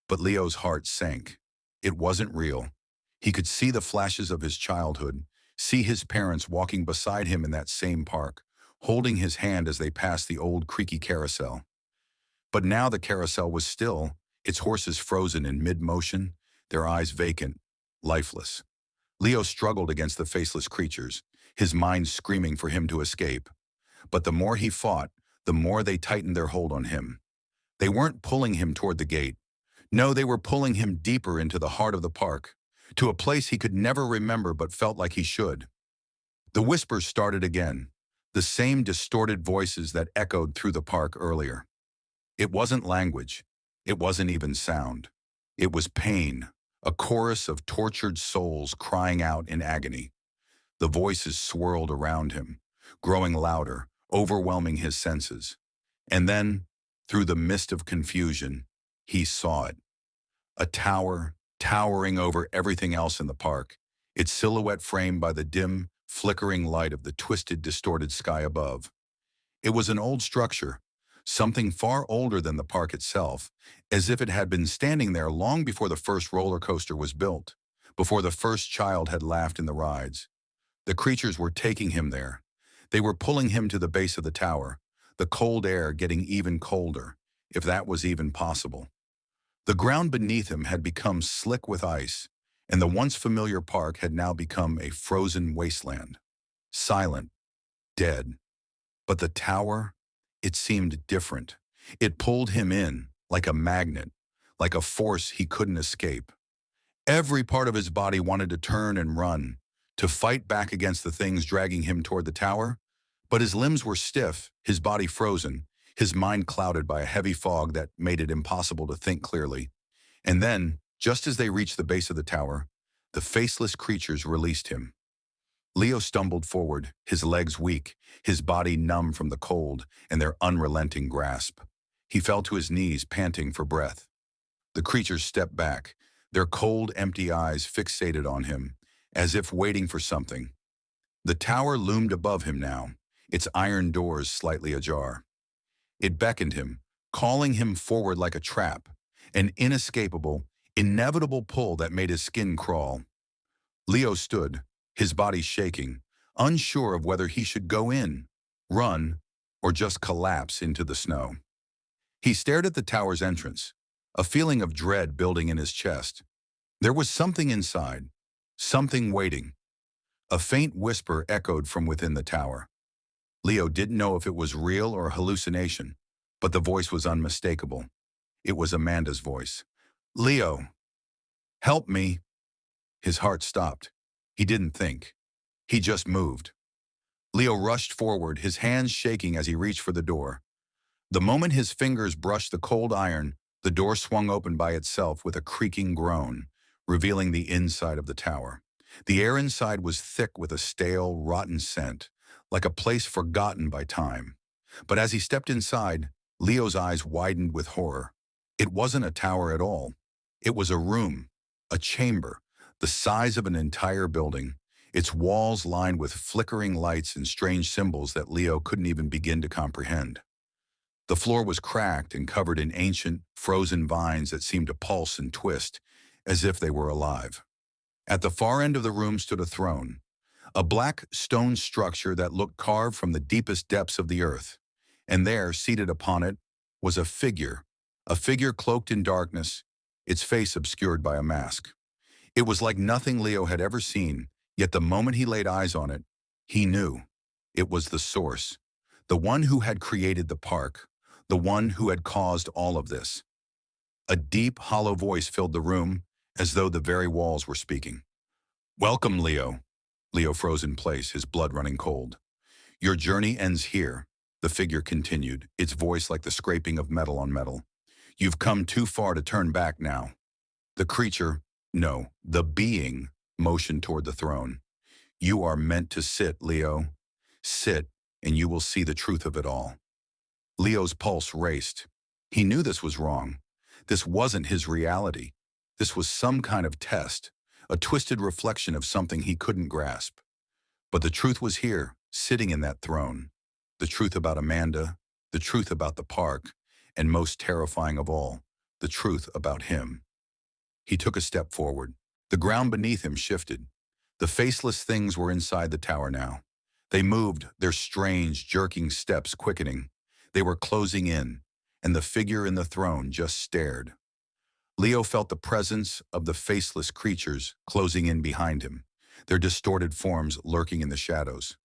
but Leo's heart sank. It wasn't real. He could see the flashes of his childhood, see his parents walking beside him in that same park, holding his hand as they passed the old creaky carousel. But now the carousel was still, its horses frozen in mid-motion, their eyes vacant, lifeless. Leo struggled against the faceless creatures, his mind screaming for him to escape. But the more he fought, the more they tightened their hold on him. They weren't pulling him toward the gate. No, they were pulling him deeper into the heart of the park, to a place he could never remember but felt like he should. The whispers started again, the same distorted voices that echoed through the park earlier. It wasn't language. It wasn't even sound. It was pain, a chorus of tortured souls crying out in agony. The voices swirled around him, growing louder, overwhelming his senses. And then, through the mist of confusion, he saw it. A tower, towering over everything else in the park, its silhouette framed by the dim, flickering light of the twisted, distorted sky above. It was an old structure, something far older than the park itself, as if it had been standing there long before the first roller coaster was built. before the first child had laughed in the rides. The creatures were taking him there. They were pulling him to the base of the tower, the cold air getting even colder, if that was even possible. The ground beneath him had become slick with ice, and the once familiar park had now become a frozen wasteland. Silent, dead. But the tower, it seemed different. It pulled him in, like a magnet, like a force he couldn't escape. Every part of his body wanted to turn and run, to fight back against the things dragging him toward the tower, but his limbs were stiff, his body frozen, his mind clouded by a heavy fog that made it impossible to think clearly. And then, just as they reached the base of the tower, the faceless creatures released him. Leo stumbled forward, his legs weak, his body numb from the cold and their unrelenting grasp. He fell to his knees, panting for breath. The creatures stepped back, their cold, empty eyes fixated on him, as if waiting for something. The tower loomed above him now, its iron doors slightly ajar. It beckoned him, calling him forward like a trap, an inescapable, inevitable pull that made his skin crawl. Leo stood, his body shaking, unsure of whether he should go in, run, or just collapse into the snow. He stared at the tower's entrance, a feeling of dread building in his chest. There was something inside, something waiting. A faint whisper echoed from within the tower. Leo didn't know if it was real or a hallucination, but the voice was unmistakable. It was Amanda's voice. "Leo, help me." His heart stopped. He didn't think. He just moved. Leo rushed forward, his hands shaking as he reached for the door. The moment his fingers brushed the cold iron, the door swung open by itself with a creaking groan, revealing the inside of the tower. The air inside was thick with a stale, rotten scent, like a place forgotten by time. But as he stepped inside, Leo's eyes widened with horror. It wasn't a tower at all. It was a room, a chamber, the size of an entire building, its walls lined with flickering lights and strange symbols that Leo couldn't even begin to comprehend. The floor was cracked and covered in ancient, frozen vines that seemed to pulse and twist, as if they were alive. At the far end of the room stood a throne, a black stone structure that looked carved from the deepest depths of the earth. And there, seated upon it, was a figure cloaked in darkness, its face obscured by a mask. It was like nothing Leo had ever seen, yet the moment he laid eyes on it, he knew. It was the source, the one who had created the park, the one who had caused all of this. A deep, hollow voice filled the room, as though the very walls were speaking. "Welcome, Leo." Leo froze in place, his blood running cold. "Your journey ends here," the figure continued, its voice like the scraping of metal on metal. "You've come too far to turn back now." The creature, no, the being, motioned toward the throne. "You are meant to sit, Leo. Sit, and you will see the truth of it all." Leo's pulse raced. He knew this was wrong. This wasn't his reality. This was some kind of test, a twisted reflection of something he couldn't grasp. But the truth was here, sitting in that throne. The truth about Amanda, the truth about the park, and most terrifying of all, the truth about him. He took a step forward. The ground beneath him shifted. The faceless things were inside the tower now. They moved, their strange, jerking steps quickening. They were closing in, and the figure in the throne just stared. Leo felt the presence of the faceless creatures closing in behind him, their distorted forms lurking in the shadows.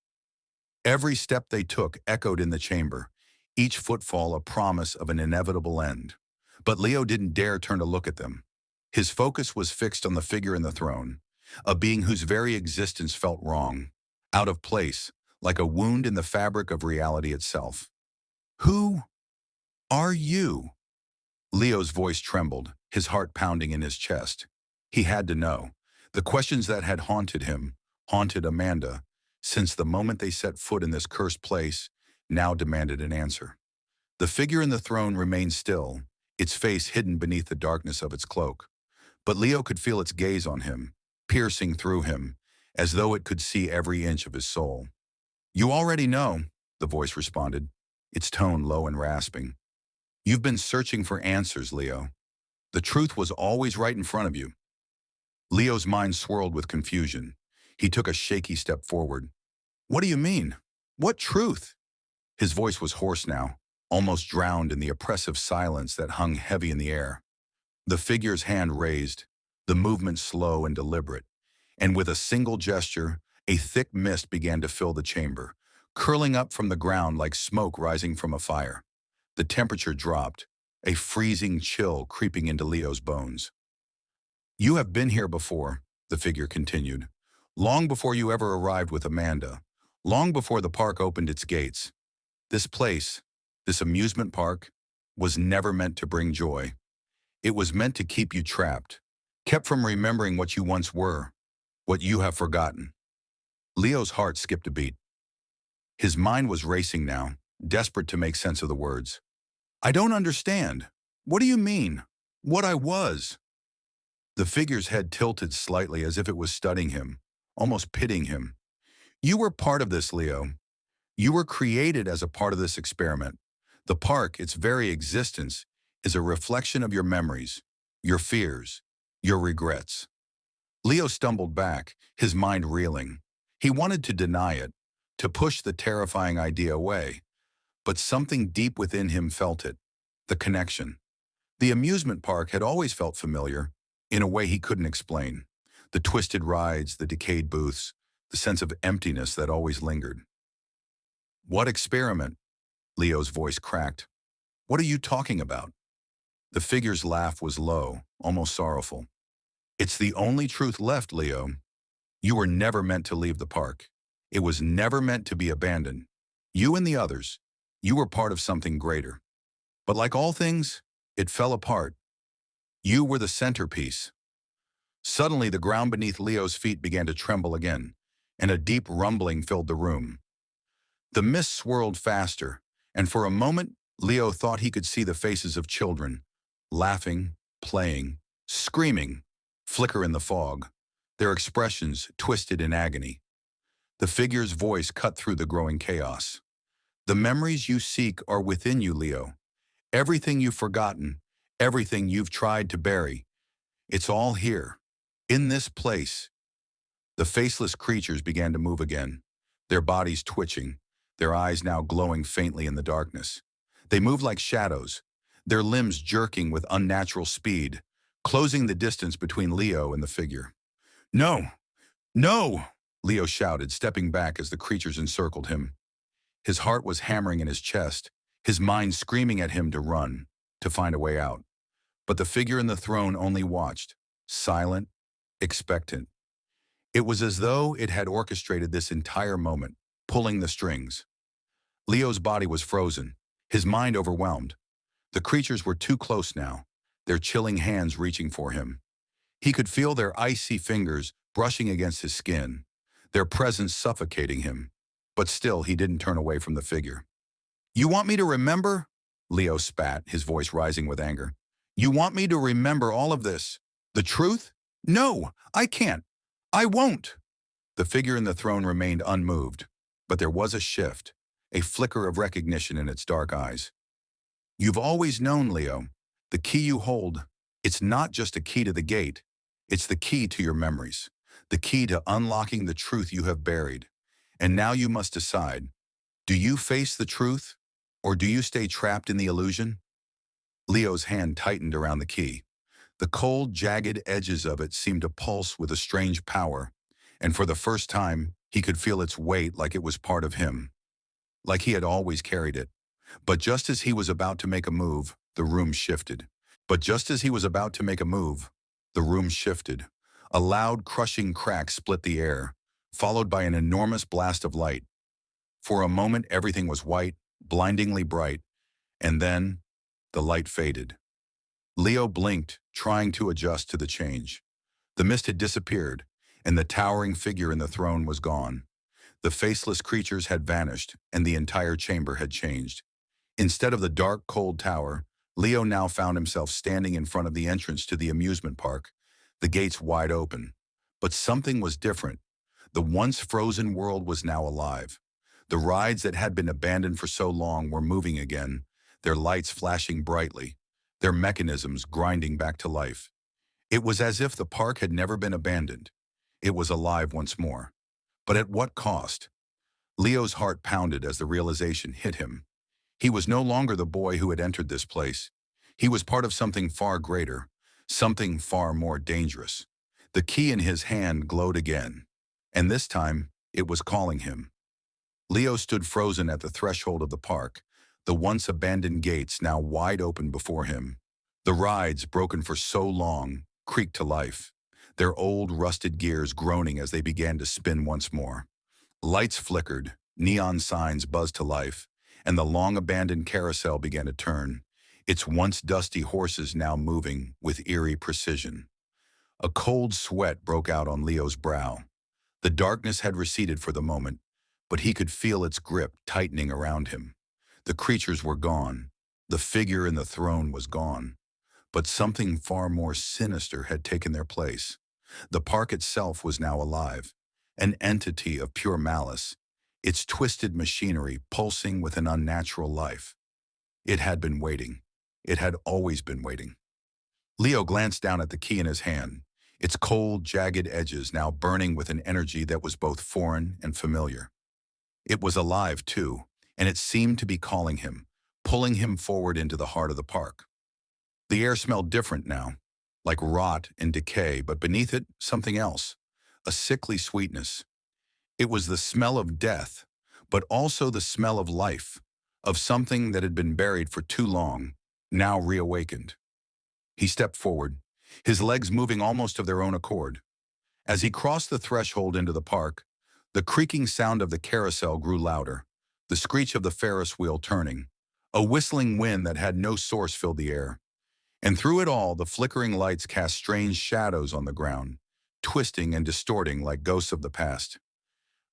Every step they took echoed in the chamber, each footfall a promise of an inevitable end. But Leo didn't dare turn to look at them. His focus was fixed on the figure in the throne, a being whose very existence felt wrong, out of place, like a wound in the fabric of reality itself. "Who are you?" Leo's voice trembled, his heart pounding in his chest. He had to know. The questions that had haunted him, haunted Amanda, since the moment they set foot in this cursed place, now demanded an answer. The figure in the throne remained still, its face hidden beneath the darkness of its cloak. But Leo could feel its gaze on him, piercing through him, as though it could see every inch of his soul. "You already know," the voice responded, its tone low and rasping. "You've been searching for answers, Leo. The truth was always right in front of you." Leo's mind swirled with confusion. He took a shaky step forward. What do you mean? What truth? His voice was hoarse now, almost drowned in the oppressive silence that hung heavy in the air. The figure's hand raised, the movement slow and deliberate, and with a single gesture, a thick mist began to fill the chamber, curling up from the ground like smoke rising from a fire. The temperature dropped, a freezing chill creeping into Leo's bones. You have been here before, the figure continued, long before you ever arrived with Amanda, long before the park opened its gates. This place, this amusement park, was never meant to bring joy. It was meant to keep you trapped, kept from remembering what you once were, what you have forgotten. Leo's heart skipped a beat. His mind was racing now, desperate to make sense of the words. I don't understand. What do you mean? What I was? The figure's head tilted slightly as if it was studying him, almost pitying him. You were part of this, Leo. You were created as a part of this experiment. The park, its very existence, is a reflection of your memories, your fears, your regrets. Leo stumbled back, his mind reeling. He wanted to deny it, to push the terrifying idea away, but something deep within him felt it, the connection. The amusement park had always felt familiar, in a way he couldn't explain. The twisted rides, the decayed booths, the sense of emptiness that always lingered. What experiment? Leo's voice cracked. What are you talking about? The figure's laugh was low, almost sorrowful. It's the only truth left, Leo. You were never meant to leave the park. It was never meant to be abandoned. You and the others, you were part of something greater. But like all things, it fell apart. You were the centerpiece. Suddenly, the ground beneath Leo's feet began to tremble again, and a deep rumbling filled the room. The mist swirled faster, and for a moment, Leo thought he could see the faces of children, laughing, playing, screaming, flicker in the fog, their expressions twisted in agony. The figure's voice cut through the growing chaos. The memories you seek are within you, Leo. Everything you've forgotten, everything you've tried to bury, it's all here, in this place. The faceless creatures began to move again, their bodies twitching, their eyes now glowing faintly in the darkness. They moved like shadows, their limbs jerking with unnatural speed, closing the distance between Leo and the figure. No! No! Leo shouted, stepping back as the creatures encircled him. His heart was hammering in his chest, his mind screaming at him to run, to find a way out. But the figure in the throne only watched, silent, expectant. It was as though it had orchestrated this entire moment, pulling the strings. Leo's body was frozen, his mind overwhelmed. The creatures were too close now, their chilling hands reaching for him. He could feel their icy fingers brushing against his skin, their presence suffocating him. But still, he didn't turn away from the figure. You want me to remember? Leo spat, his voice rising with anger. You want me to remember all of this? The truth? No, I can't. I won't. The figure in the throne remained unmoved, but there was a shift, a flicker of recognition in its dark eyes. You've always known, Leo. The key you hold, it's not just a key to the gate. It's the key to your memories, the key to unlocking the truth you have buried. And now you must decide, do you face the truth, or do you stay trapped in the illusion? Leo's hand tightened around the key. The cold, jagged edges of it seemed to pulse with a strange power, and for the first time, he could feel its weight like it was part of him, like he had always carried it. But just as he was about to make a move, the room shifted. A loud, crushing crack split the air, followed by an enormous blast of light. For a moment, everything was white, blindingly bright, and then the light faded. Leo blinked, trying to adjust to the change. The mist had disappeared, and the towering figure in the throne was gone. The faceless creatures had vanished, and the entire chamber had changed. Instead of the dark, cold tower, Leo now found himself standing in front of the entrance to the amusement park, the gates wide open. But something was different. The once frozen world was now alive. The rides that had been abandoned for so long were moving again, their lights flashing brightly, their mechanisms grinding back to life. It was as if the park had never been abandoned. It was alive once more. But at what cost? Leo's heart pounded as the realization hit him. He was no longer the boy who had entered this place. He was part of something far greater, something far more dangerous. The key in his hand glowed again, and this time it was calling him. Leo stood frozen at the threshold of the park, the once abandoned gates now wide open before him. The rides, broken for so long, creaked to life, their old rusted gears groaning as they began to spin once more. Lights flickered, neon signs buzzed to life, and the long-abandoned carousel began to turn, its once dusty horses now moving with eerie precision. A cold sweat broke out on Leo's brow. The darkness had receded for the moment, but he could feel its grip tightening around him. The creatures were gone. The figure in the throne was gone. But something far more sinister had taken their place. The park itself was now alive, an entity of pure malice, its twisted machinery pulsing with an unnatural life. It had been waiting. It had always been waiting. Leo glanced down at the key in his hand, its cold, jagged edges now burning with an energy that was both foreign and familiar. It was alive, too, and it seemed to be calling him, pulling him forward into the heart of the park. The air smelled different now, like rot and decay, but beneath it, something else, a sickly sweetness. It was the smell of death, but also the smell of life, of something that had been buried for too long, now reawakened. He stepped forward, his legs moving almost of their own accord. As he crossed the threshold into the park, the creaking sound of the carousel grew louder, the screech of the Ferris wheel turning. A whistling wind that had no source filled the air. And through it all, the flickering lights cast strange shadows on the ground, twisting and distorting like ghosts of the past.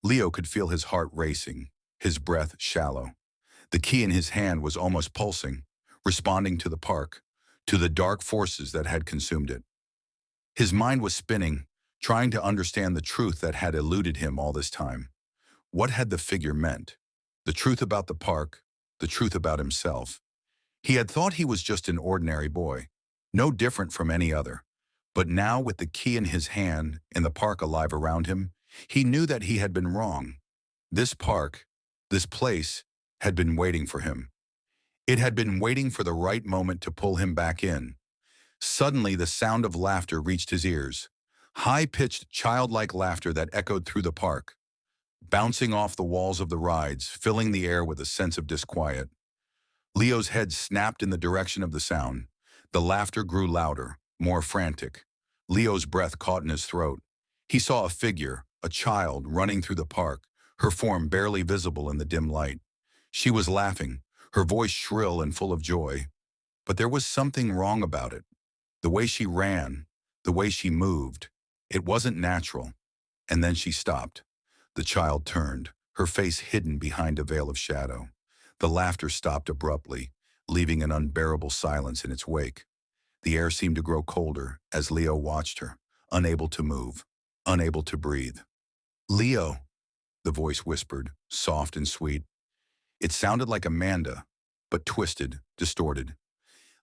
Leo could feel his heart racing, his breath shallow. The key in his hand was almost pulsing, responding to the park, to the dark forces that had consumed it. His mind was spinning, trying to understand the truth that had eluded him all this time. What had the figure meant? The truth about the park, the truth about himself. He had thought he was just an ordinary boy, no different from any other. But now, with the key in his hand and the park alive around him, he knew that he had been wrong. This park, this place, had been waiting for him. It had been waiting for the right moment to pull him back in. Suddenly, the sound of laughter reached his ears, high-pitched, childlike laughter that echoed through the park, bouncing off the walls of the rides, filling the air with a sense of disquiet. Leo's head snapped in the direction of the sound. The laughter grew louder, more frantic. Leo's breath caught in his throat. He saw a figure, a child, running through the park, her form barely visible in the dim light. She was laughing, her voice shrill and full of joy. But there was something wrong about it. The way she ran, the way she moved, it wasn't natural. And then she stopped. The child turned, her face hidden behind a veil of shadow. The laughter stopped abruptly, leaving an unbearable silence in its wake. The air seemed to grow colder as Leo watched her, unable to move, unable to breathe. "Leo," the voice whispered, soft and sweet. It sounded like Amanda, but twisted, distorted.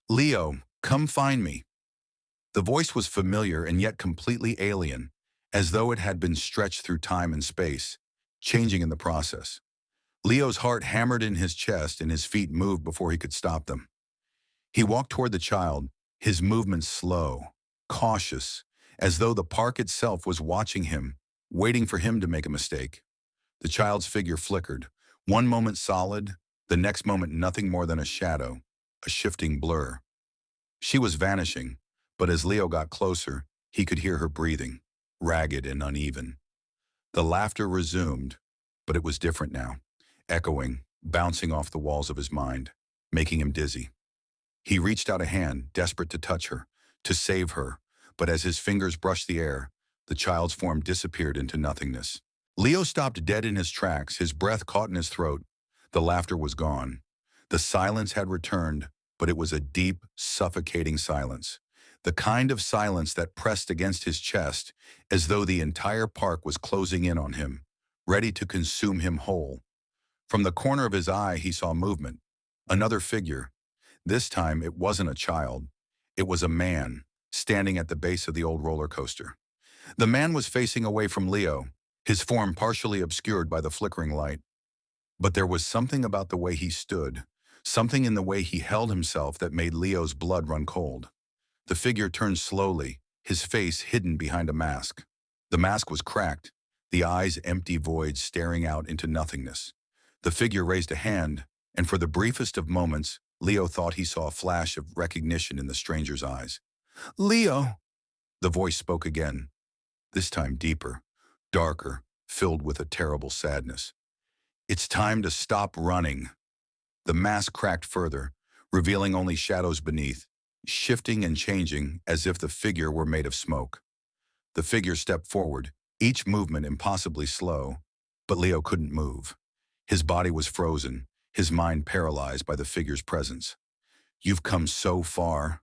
"Leo, come find me." The voice was familiar and yet completely alien, as though it had been stretched through time and space, changing in the process. Leo's heart hammered in his chest and his feet moved before he could stop them. He walked toward the child, his movements slow, cautious, as though the park itself was watching him, waiting for him to make a mistake. The child's figure flickered, one moment solid, the next moment nothing more than a shadow, a shifting blur. She was vanishing, but as Leo got closer, he could hear her breathing, ragged and uneven. The laughter resumed, but it was different now, echoing, bouncing off the walls of his mind, making him dizzy. He reached out a hand, desperate to touch her, to save her, but as his fingers brushed the air, the child's form disappeared into nothingness. Leo stopped dead in his tracks, his breath caught in his throat. The laughter was gone. The silence had returned, but it was a deep, suffocating silence. The kind of silence that pressed against his chest, as though the entire park was closing in on him, ready to consume him whole. From the corner of his eye, he saw movement. Another figure. This time, it wasn't a child. It was a man, standing at the base of the old roller coaster. The man was facing away from Leo, his form partially obscured by the flickering light. But there was something about the way he stood, something in the way he held himself that made Leo's blood run cold. The figure turned slowly, his face hidden behind a mask. The mask was cracked, the eyes empty voids staring out into nothingness. The figure raised a hand, and for the briefest of moments, Leo thought he saw a flash of recognition in the stranger's eyes. "Leo!" The voice spoke again, this time deeper, darker, filled with a terrible sadness. "It's time to stop running." The mask cracked further, revealing only shadows beneath, shifting and changing as if the figure were made of smoke. The figure stepped forward, each movement impossibly slow, but Leo couldn't move. His body was frozen, his mind paralyzed by the figure's presence. "You've come so far,"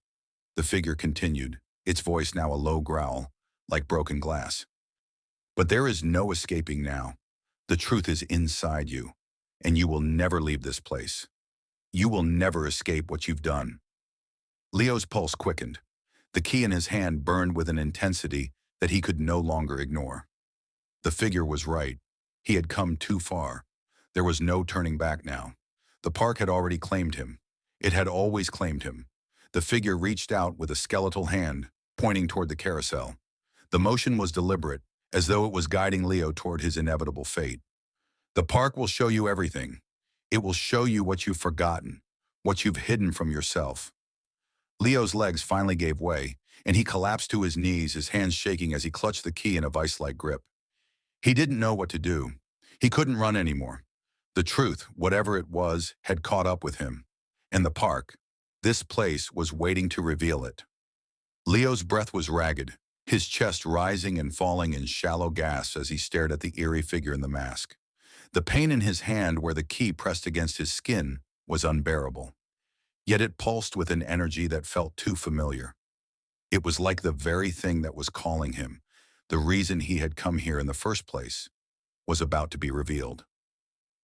the figure continued, its voice now a low growl, like broken glass. "But there is no escaping now. The truth is inside you, and you will never leave this place. You will never escape what you've done." Leo's pulse quickened. The key in his hand burned with an intensity that he could no longer ignore. The figure was right. He had come too far. There was no turning back now. The park had already claimed him. It had always claimed him. The figure reached out with a skeletal hand, pointing toward the carousel. The motion was deliberate, as though it was guiding Leo toward his inevitable fate. "The park will show you everything. It will show you what you've forgotten, what you've hidden from yourself." Leo's legs finally gave way, and he collapsed to his knees, his hands shaking as he clutched the key in a vice-like grip. He didn't know what to do. He couldn't run anymore. The truth, whatever it was, had caught up with him. And the park, this place, was waiting to reveal it. Leo's breath was ragged, his chest rising and falling in shallow gasps as he stared at the eerie figure in the mask. The pain in his hand where the key pressed against his skin was unbearable. Yet it pulsed with an energy that felt too familiar. It was like the very thing that was calling him, the reason he had come here in the first place, was about to be revealed.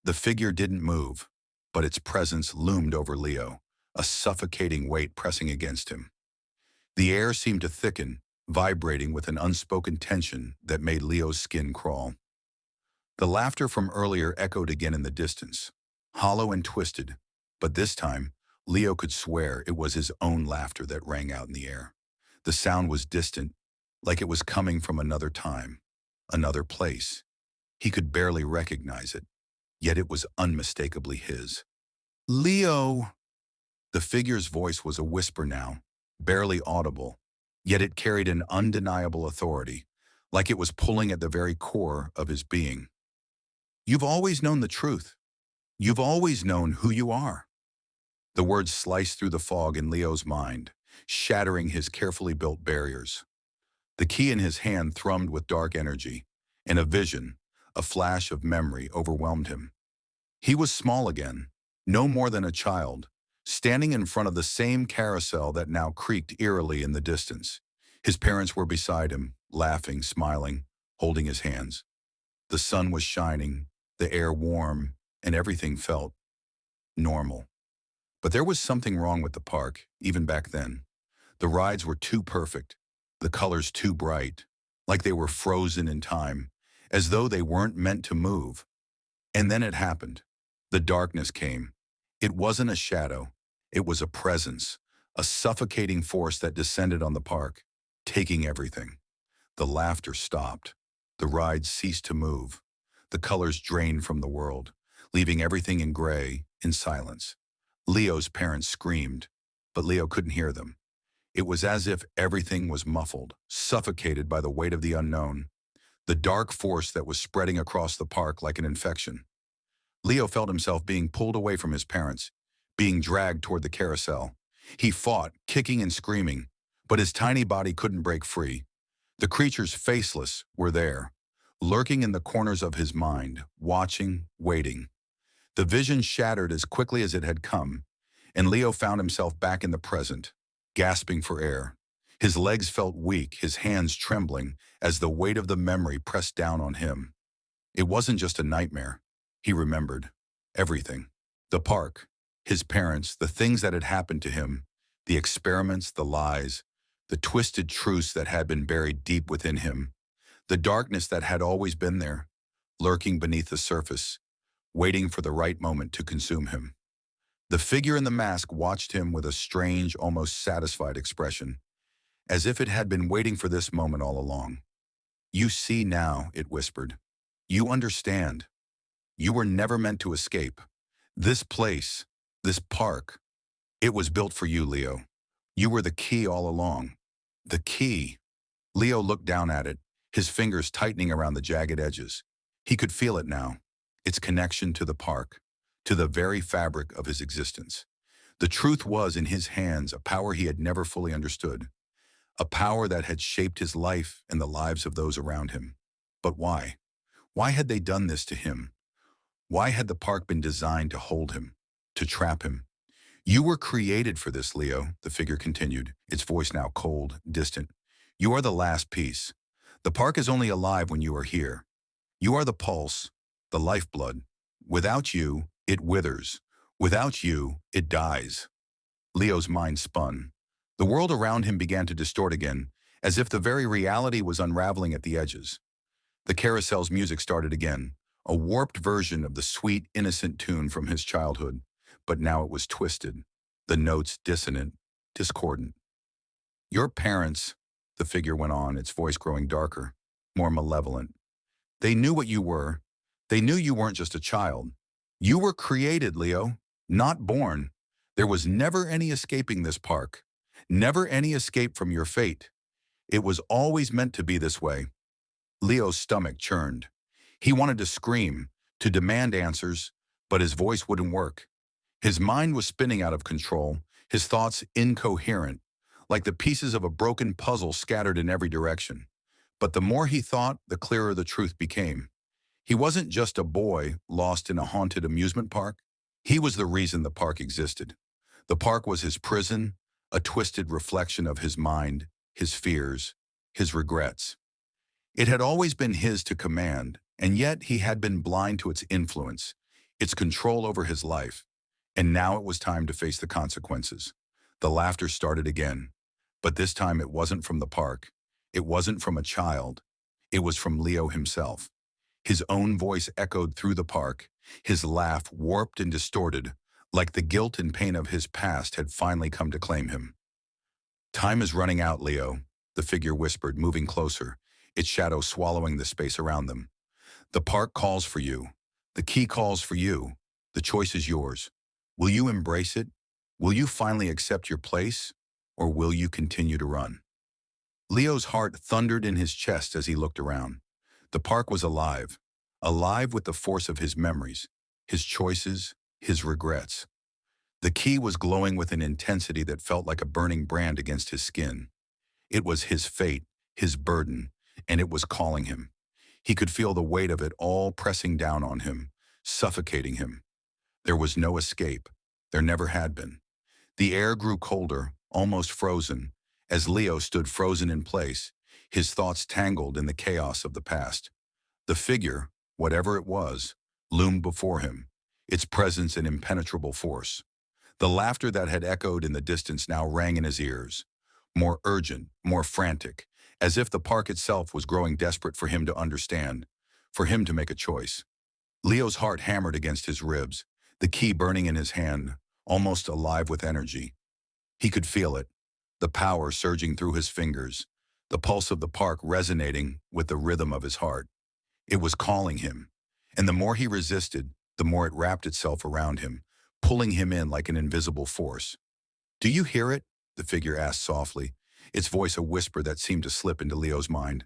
The figure didn't move, but its presence loomed over Leo, a suffocating weight pressing against him. The air seemed to thicken, vibrating with an unspoken tension that made Leo's skin crawl. The laughter from earlier echoed again in the distance, hollow and twisted, but this time, Leo could swear it was his own laughter that rang out in the air. The sound was distant, like it was coming from another time, another place. He could barely recognize it, yet it was unmistakably his. "Leo!" The figure's voice was a whisper now, barely audible, yet it carried an undeniable authority, like it was pulling at the very core of his being. "You've always known the truth. You've always known who you are." The words sliced through the fog in Leo's mind, shattering his carefully built barriers. The key in his hand thrummed with dark energy, and a vision, a flash of memory, overwhelmed him. He was small again, no more than a child, standing in front of the same carousel that now creaked eerily in the distance. His parents were beside him, laughing, smiling, holding his hands. The sun was shining, the air warm, and everything felt normal. But there was something wrong with the park, even back then. The rides were too perfect, the colors too bright, like they were frozen in time, as though they weren't meant to move. And then it happened. The darkness came. It wasn't a shadow. It was a presence, a suffocating force that descended on the park, taking everything. The laughter stopped. The rides ceased to move. The colors drained from the world, leaving everything in gray, in silence. Leo's parents screamed, but Leo couldn't hear them. It was as if everything was muffled, suffocated by the weight of the unknown, the dark force that was spreading across the park like an infection. Leo felt himself being pulled away from his parents, being dragged toward the carousel. He fought, kicking and screaming, but his tiny body couldn't break free. The creatures, faceless, were there, lurking in the corners of his mind, watching, waiting. The vision shattered as quickly as it had come, and Leo found himself back in the present, gasping for air. His legs felt weak, his hands trembling, as the weight of the memory pressed down on him. It wasn't just a nightmare. He remembered everything. The park, his parents, the things that had happened to him, the experiments, the lies, the twisted truths that had been buried deep within him, the darkness that had always been there, lurking beneath the surface, waiting for the right moment to consume him. The figure in the mask watched him with a strange, almost satisfied expression, as if it had been waiting for this moment all along. "You see now," it whispered. "You understand. You were never meant to escape. This place, this park, it was built for you, Leo. You were the key all along." The key. Leo looked down at it, his fingers tightening around the jagged edges. He could feel it now, its connection to the park, to the very fabric of his existence. The truth was in his hands, a power he had never fully understood, a power that had shaped his life and the lives of those around him. But why? Why had they done this to him? Why had the park been designed to hold him, to trap him? "You were created for this, Leo," the figure continued, its voice now cold, distant. "You are the last piece. The park is only alive when you are here. You are the pulse, the lifeblood. Without you, it withers. Without you, it dies." Leo's mind spun. The world around him began to distort again, as if the very reality was unraveling at the edges. The carousel's music started again, a warped version of the sweet, innocent tune from his childhood, but now it was twisted, the notes dissonant, discordant. "Your parents," the figure went on, its voice growing darker, more malevolent. "They knew what you were. They knew you weren't just a child. You were created, Leo, not born. There was never any escaping this park, never any escape from your fate. It was always meant to be this way." Leo's stomach churned. He wanted to scream, to demand answers, but his voice wouldn't work. His mind was spinning out of control, his thoughts incoherent, like the pieces of a broken puzzle scattered in every direction. But the more he thought, the clearer the truth became. He wasn't just a boy lost in a haunted amusement park. He was the reason the park existed. The park was his prison, a twisted reflection of his mind, his fears, his regrets. It had always been his to command, and yet he had been blind to its influence, its control over his life. And now it was time to face the consequences. The laughter started again, but this time it wasn't from the park. It wasn't from a child. It was from Leo himself. His own voice echoed through the park, his laugh warped and distorted, like the guilt and pain of his past had finally come to claim him. "Time is running out, Leo," the figure whispered, moving closer, its shadow swallowing the space around them. "The park calls for you. The key calls for you. The choice is yours. Will you embrace it? Will you finally accept your place? Or will you continue to run?" Leo's heart thundered in his chest as he looked around. The park was alive, alive with the force of his memories, his choices, his regrets. The key was glowing with an intensity that felt like a burning brand against his skin. It was his fate, his burden, and it was calling him. He could feel the weight of it all pressing down on him, suffocating him. There was no escape. There never had been. The air grew colder, almost frozen, as Leo stood frozen in place, his thoughts tangled in the chaos of the past. The figure, whatever it was, loomed before him, its presence an impenetrable force. The laughter that had echoed in the distance now rang in his ears, more urgent, more frantic, as if the park itself was growing desperate for him to understand, for him to make a choice. Leo's heart hammered against his ribs, the key burning in his hand, almost alive with energy. He could feel it, the power surging through his fingers, the pulse of the park resonating with the rhythm of his heart. It was calling him, and the more he resisted, the more it wrapped itself around him, pulling him in like an invisible force. "Do you hear it?" the figure asked softly, its voice a whisper that seemed to slip into Leo's mind.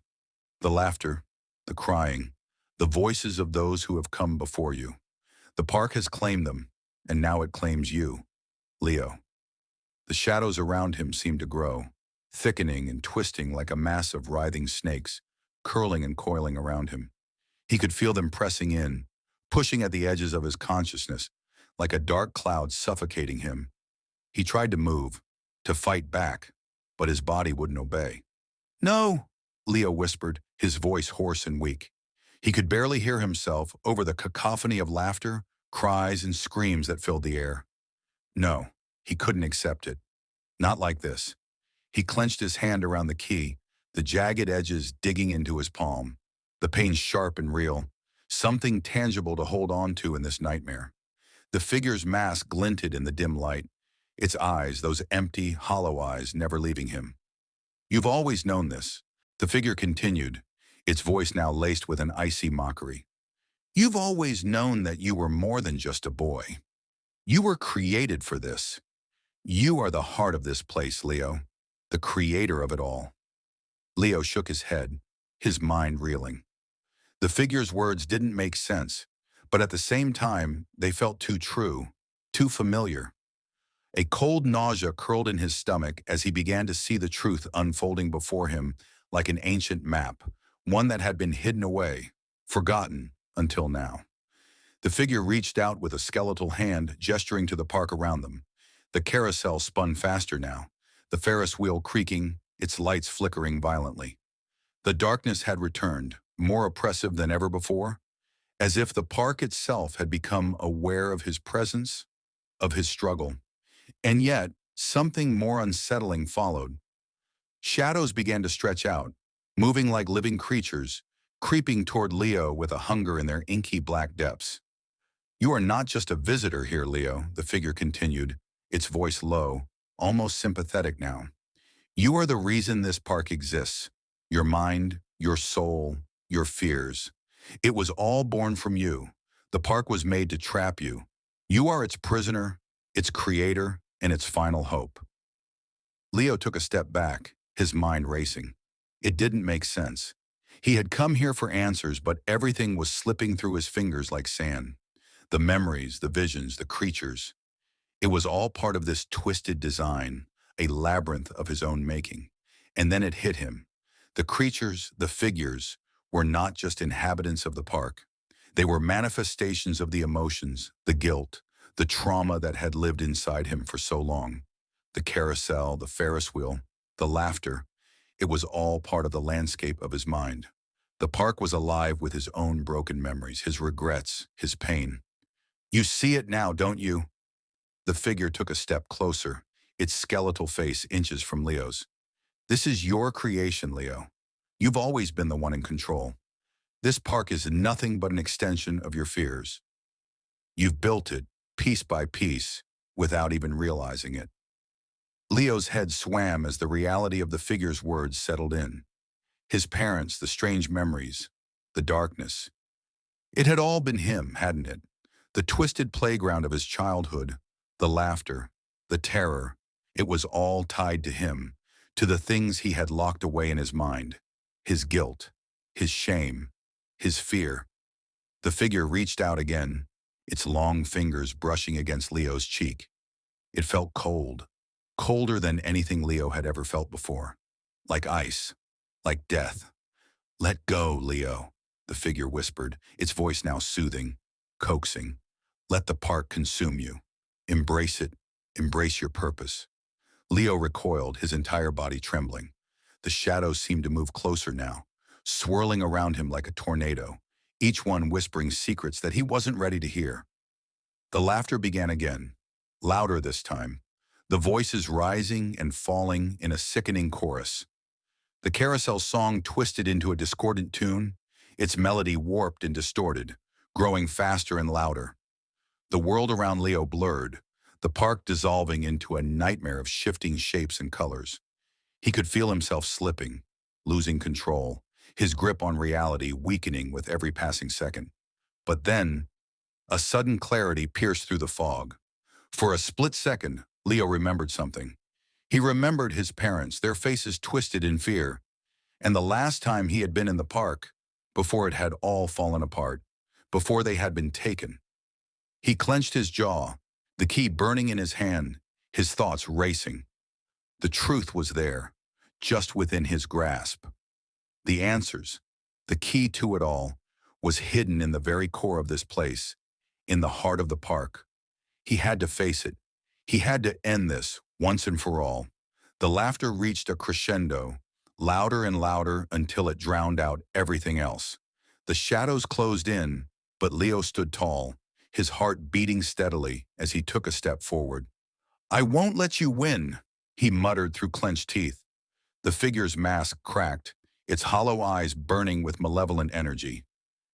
"The laughter, the crying, the voices of those who have come before you. The park has claimed them, and now it claims you, Leo." The shadows around him seemed to grow, thickening and twisting like a mass of writhing snakes, curling and coiling around him. He could feel them pressing in, pushing at the edges of his consciousness, like a dark cloud suffocating him. He tried to move, to fight back, but his body wouldn't obey. "No," Leo whispered, his voice hoarse and weak. He could barely hear himself over the cacophony of laughter, cries, and screams that filled the air. No, he couldn't accept it. Not like this. He clenched his hand around the key, the jagged edges digging into his palm. The pain sharp and real, something tangible to hold on to in this nightmare. The figure's mask glinted in the dim light, its eyes, those empty, hollow eyes, never leaving him. You've always known this, the figure continued, its voice now laced with an icy mockery. You've always known that you were more than just a boy. You were created for this. You are the heart of this place, Leo, the creator of it all. Leo shook his head, his mind reeling. The figure's words didn't make sense, but at the same time, they felt too true, too familiar. A cold nausea curled in his stomach as he began to see the truth unfolding before him like an ancient map, one that had been hidden away, forgotten until now. The figure reached out with a skeletal hand, gesturing to the park around them. The carousel spun faster now, the Ferris wheel creaking, its lights flickering violently. The darkness had returned, more oppressive than ever before, as if the park itself had become aware of his presence, of his struggle. And yet, something more unsettling followed. Shadows began to stretch out, moving like living creatures, creeping toward Leo with a hunger in their inky black depths. You are not just a visitor here, Leo, the figure continued, its voice low, almost sympathetic now. You are the reason this park exists. Your mind, your soul, your fears. It was all born from you. The park was made to trap you. You are its prisoner, its creator, and its final hope. Leo took a step back, his mind racing. It didn't make sense. He had come here for answers, but everything was slipping through his fingers like sand. The memories, the visions, the creatures. It was all part of this twisted design, a labyrinth of his own making. And then it hit him. The creatures, the figures, were not just inhabitants of the park. They were manifestations of the emotions, the guilt, the trauma that had lived inside him for so long. The carousel, the Ferris wheel, the laughter, it was all part of the landscape of his mind. The park was alive with his own broken memories, his regrets, his pain. You see it now, don't you? The figure took a step closer, its skeletal face inches from Leo's. This is your creation, Leo. You've always been the one in control. This park is nothing but an extension of your fears. You've built it, piece by piece, without even realizing it. Leo's head swam as the reality of the figure's words settled in. His parents, the strange memories, the darkness. It had all been him, hadn't it? The twisted playground of his childhood, the laughter, the terror. It was all tied to him, to the things he had locked away in his mind. His guilt, his shame, his fear. The figure reached out again, its long fingers brushing against Leo's cheek. It felt cold, colder than anything Leo had ever felt before. Like ice, like death. Let go, Leo, the figure whispered, its voice now soothing, coaxing. Let the park consume you. Embrace it, embrace your purpose. Leo recoiled, his entire body trembling. The shadows seemed to move closer now, swirling around him like a tornado, each one whispering secrets that he wasn't ready to hear. The laughter began again, louder this time, the voices rising and falling in a sickening chorus. The carousel song twisted into a discordant tune, its melody warped and distorted, growing faster and louder. The world around Leo blurred, the park dissolving into a nightmare of shifting shapes and colors. He could feel himself slipping, losing control, his grip on reality weakening with every passing second. But then, a sudden clarity pierced through the fog. For a split second, Leo remembered something. He remembered his parents, their faces twisted in fear, and the last time he had been in the park, before it had all fallen apart, before they had been taken. He clenched his jaw, the key burning in his hand, his thoughts racing. The truth was there, just within his grasp. The answers, the key to it all, was hidden in the very core of this place, in the heart of the park. He had to face it. He had to end this, once and for all. The laughter reached a crescendo, louder and louder until it drowned out everything else. The shadows closed in, but Leo stood tall, his heart beating steadily as he took a step forward. I won't let you win, he muttered through clenched teeth. The figure's mask cracked, its hollow eyes burning with malevolent energy.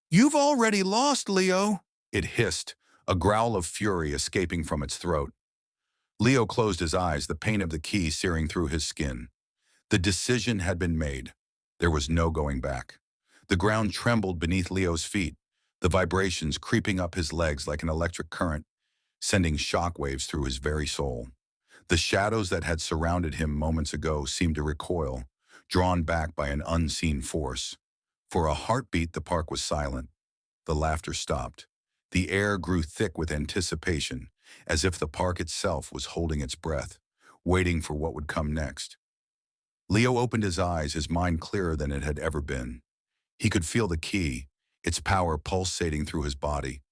"You've already lost, Leo," it hissed, a growl of fury escaping from its throat. Leo closed his eyes, the pain of the key searing through his skin. The decision had been made. There was no going back. The ground trembled beneath Leo's feet, the vibrations creeping up his legs like an electric current, sending shockwaves through his very soul. The shadows that had surrounded him moments ago seemed to recoil, drawn back by an unseen force. For a heartbeat, the park was silent. The laughter stopped. The air grew thick with anticipation, as if the park itself was holding its breath, waiting for what would come next. Leo opened his eyes, his mind clearer than it had ever been. He could feel the key, its power pulsating through his body.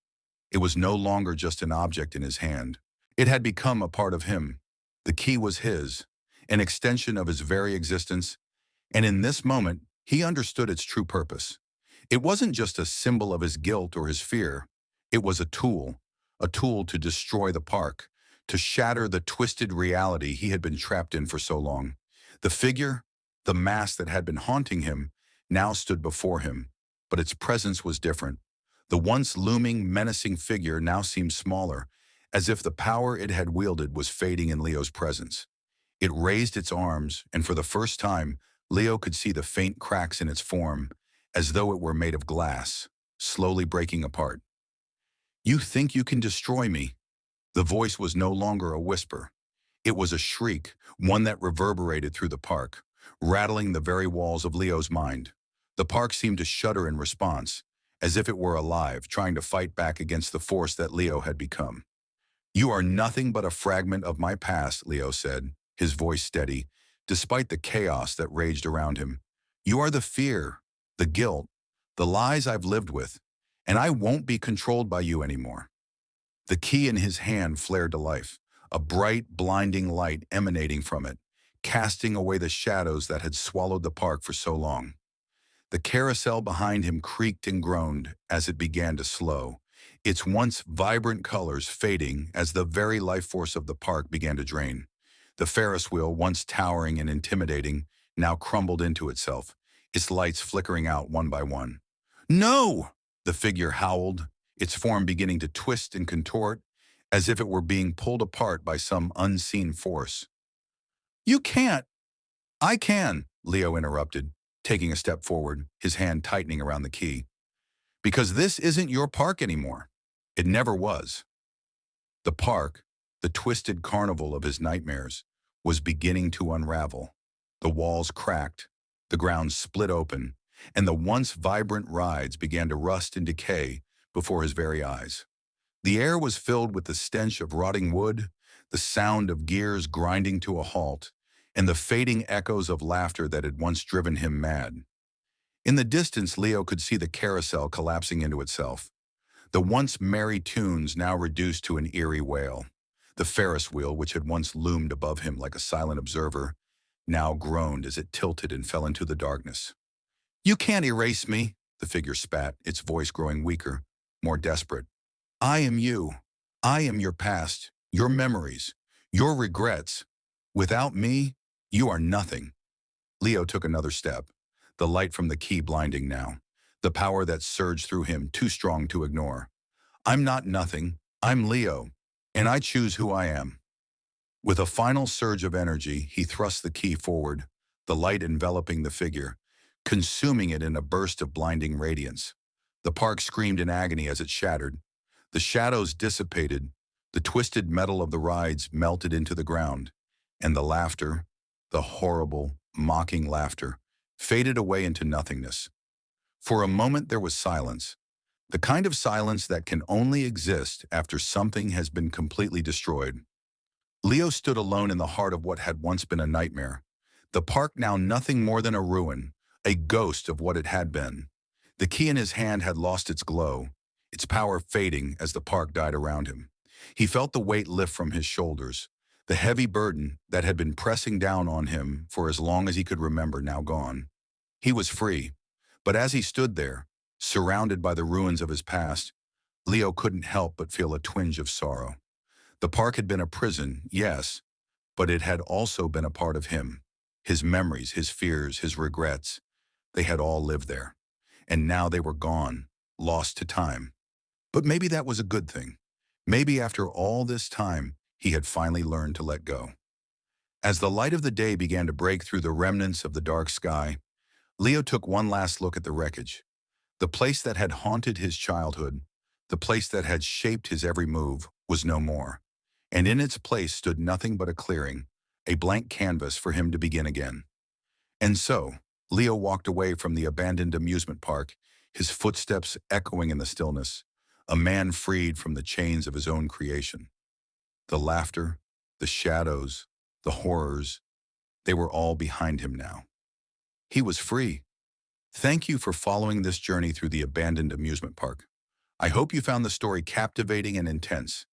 It was no longer just an object in his hand. It had become a part of him. The key was his, an extension of his very existence, and in this moment, he understood its true purpose. It wasn't just a symbol of his guilt or his fear. It was a tool to destroy the park, to shatter the twisted reality he had been trapped in for so long. The figure, the mask that had been haunting him, now stood before him, but its presence was different. The once looming, menacing figure now seemed smaller, as if the power it had wielded was fading in Leo's presence. It raised its arms, and for the first time, Leo could see the faint cracks in its form, as though it were made of glass, slowly breaking apart. "You think you can destroy me?" The voice was no longer a whisper. It was a shriek, one that reverberated through the park, rattling the very walls of Leo's mind. The park seemed to shudder in response, as if it were alive, trying to fight back against the force that Leo had become. "You are nothing but a fragment of my past," Leo said, his voice steady, despite the chaos that raged around him. "You are the fear, the guilt, the lies I've lived with, and I won't be controlled by you anymore." The key in his hand flared to life, a bright, blinding light emanating from it, casting away the shadows that had swallowed the park for so long. The carousel behind him creaked and groaned as it began to slow, its once vibrant colors fading as the very life force of the park began to drain. The Ferris wheel, once towering and intimidating, now crumbled into itself, its lights flickering out one by one. "No!" the figure howled, its form beginning to twist and contort, as if it were being pulled apart by some unseen force. "You can't." "I can," Leo interrupted, taking a step forward, his hand tightening around the key. "Because this isn't your park anymore. It never was." The park, the twisted carnival of his nightmares, was beginning to unravel. The walls cracked, the ground split open, and the once vibrant rides began to rust and decay before his very eyes. The air was filled with the stench of rotting wood, the sound of gears grinding to a halt, and the fading echoes of laughter that had once driven him mad. In the distance, Leo could see the carousel collapsing into itself. The once merry tunes now reduced to an eerie wail. The Ferris wheel, which had once loomed above him like a silent observer, now groaned as it tilted and fell into the darkness. "You can't erase me," the figure spat, its voice growing weaker, more desperate. "I am you. I am your past, your memories, your regrets. Without me, you are nothing." Leo took another step, the light from the key blinding now, the power that surged through him too strong to ignore. "I'm not nothing. I'm Leo, and I choose who I am." With a final surge of energy, he thrust the key forward, the light enveloping the figure, consuming it in a burst of blinding radiance. The park screamed in agony as it shattered. The shadows dissipated, the twisted metal of the rides melted into the ground, and the laughter, the horrible, mocking laughter, faded away into nothingness. For a moment there was silence, the kind of silence that can only exist after something has been completely destroyed. Leo stood alone in the heart of what had once been a nightmare, the park now nothing more than a ruin, a ghost of what it had been. The key in his hand had lost its glow, its power fading as the park died around him. He felt the weight lift from his shoulders, the heavy burden that had been pressing down on him for as long as he could remember now gone. He was free, but as he stood there, surrounded by the ruins of his past, Leo couldn't help but feel a twinge of sorrow. The park had been a prison, yes, but it had also been a part of him. His memories, his fears, his regrets, they had all lived there. And now they were gone, lost to time. But maybe that was a good thing. Maybe after all this time, he had finally learned to let go. As the light of the day began to break through the remnants of the dark sky, Leo took one last look at the wreckage. The place that had haunted his childhood, the place that had shaped his every move, was no more. And in its place stood nothing but a clearing, a blank canvas for him to begin again. And so, Leo walked away from the abandoned amusement park, his footsteps echoing in the stillness, a man freed from the chains of his own creation. The laughter, the shadows, the horrors, they were all behind him now. He was free. Thank you for following this journey through the abandoned amusement park. I hope you found the story captivating and intense.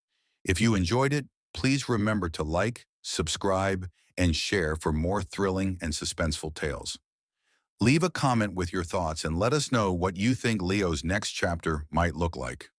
If you enjoyed it, please remember to like, subscribe, and share for more thrilling and suspenseful tales. Leave a comment with your thoughts and let us know what you think Leo's next chapter might look like.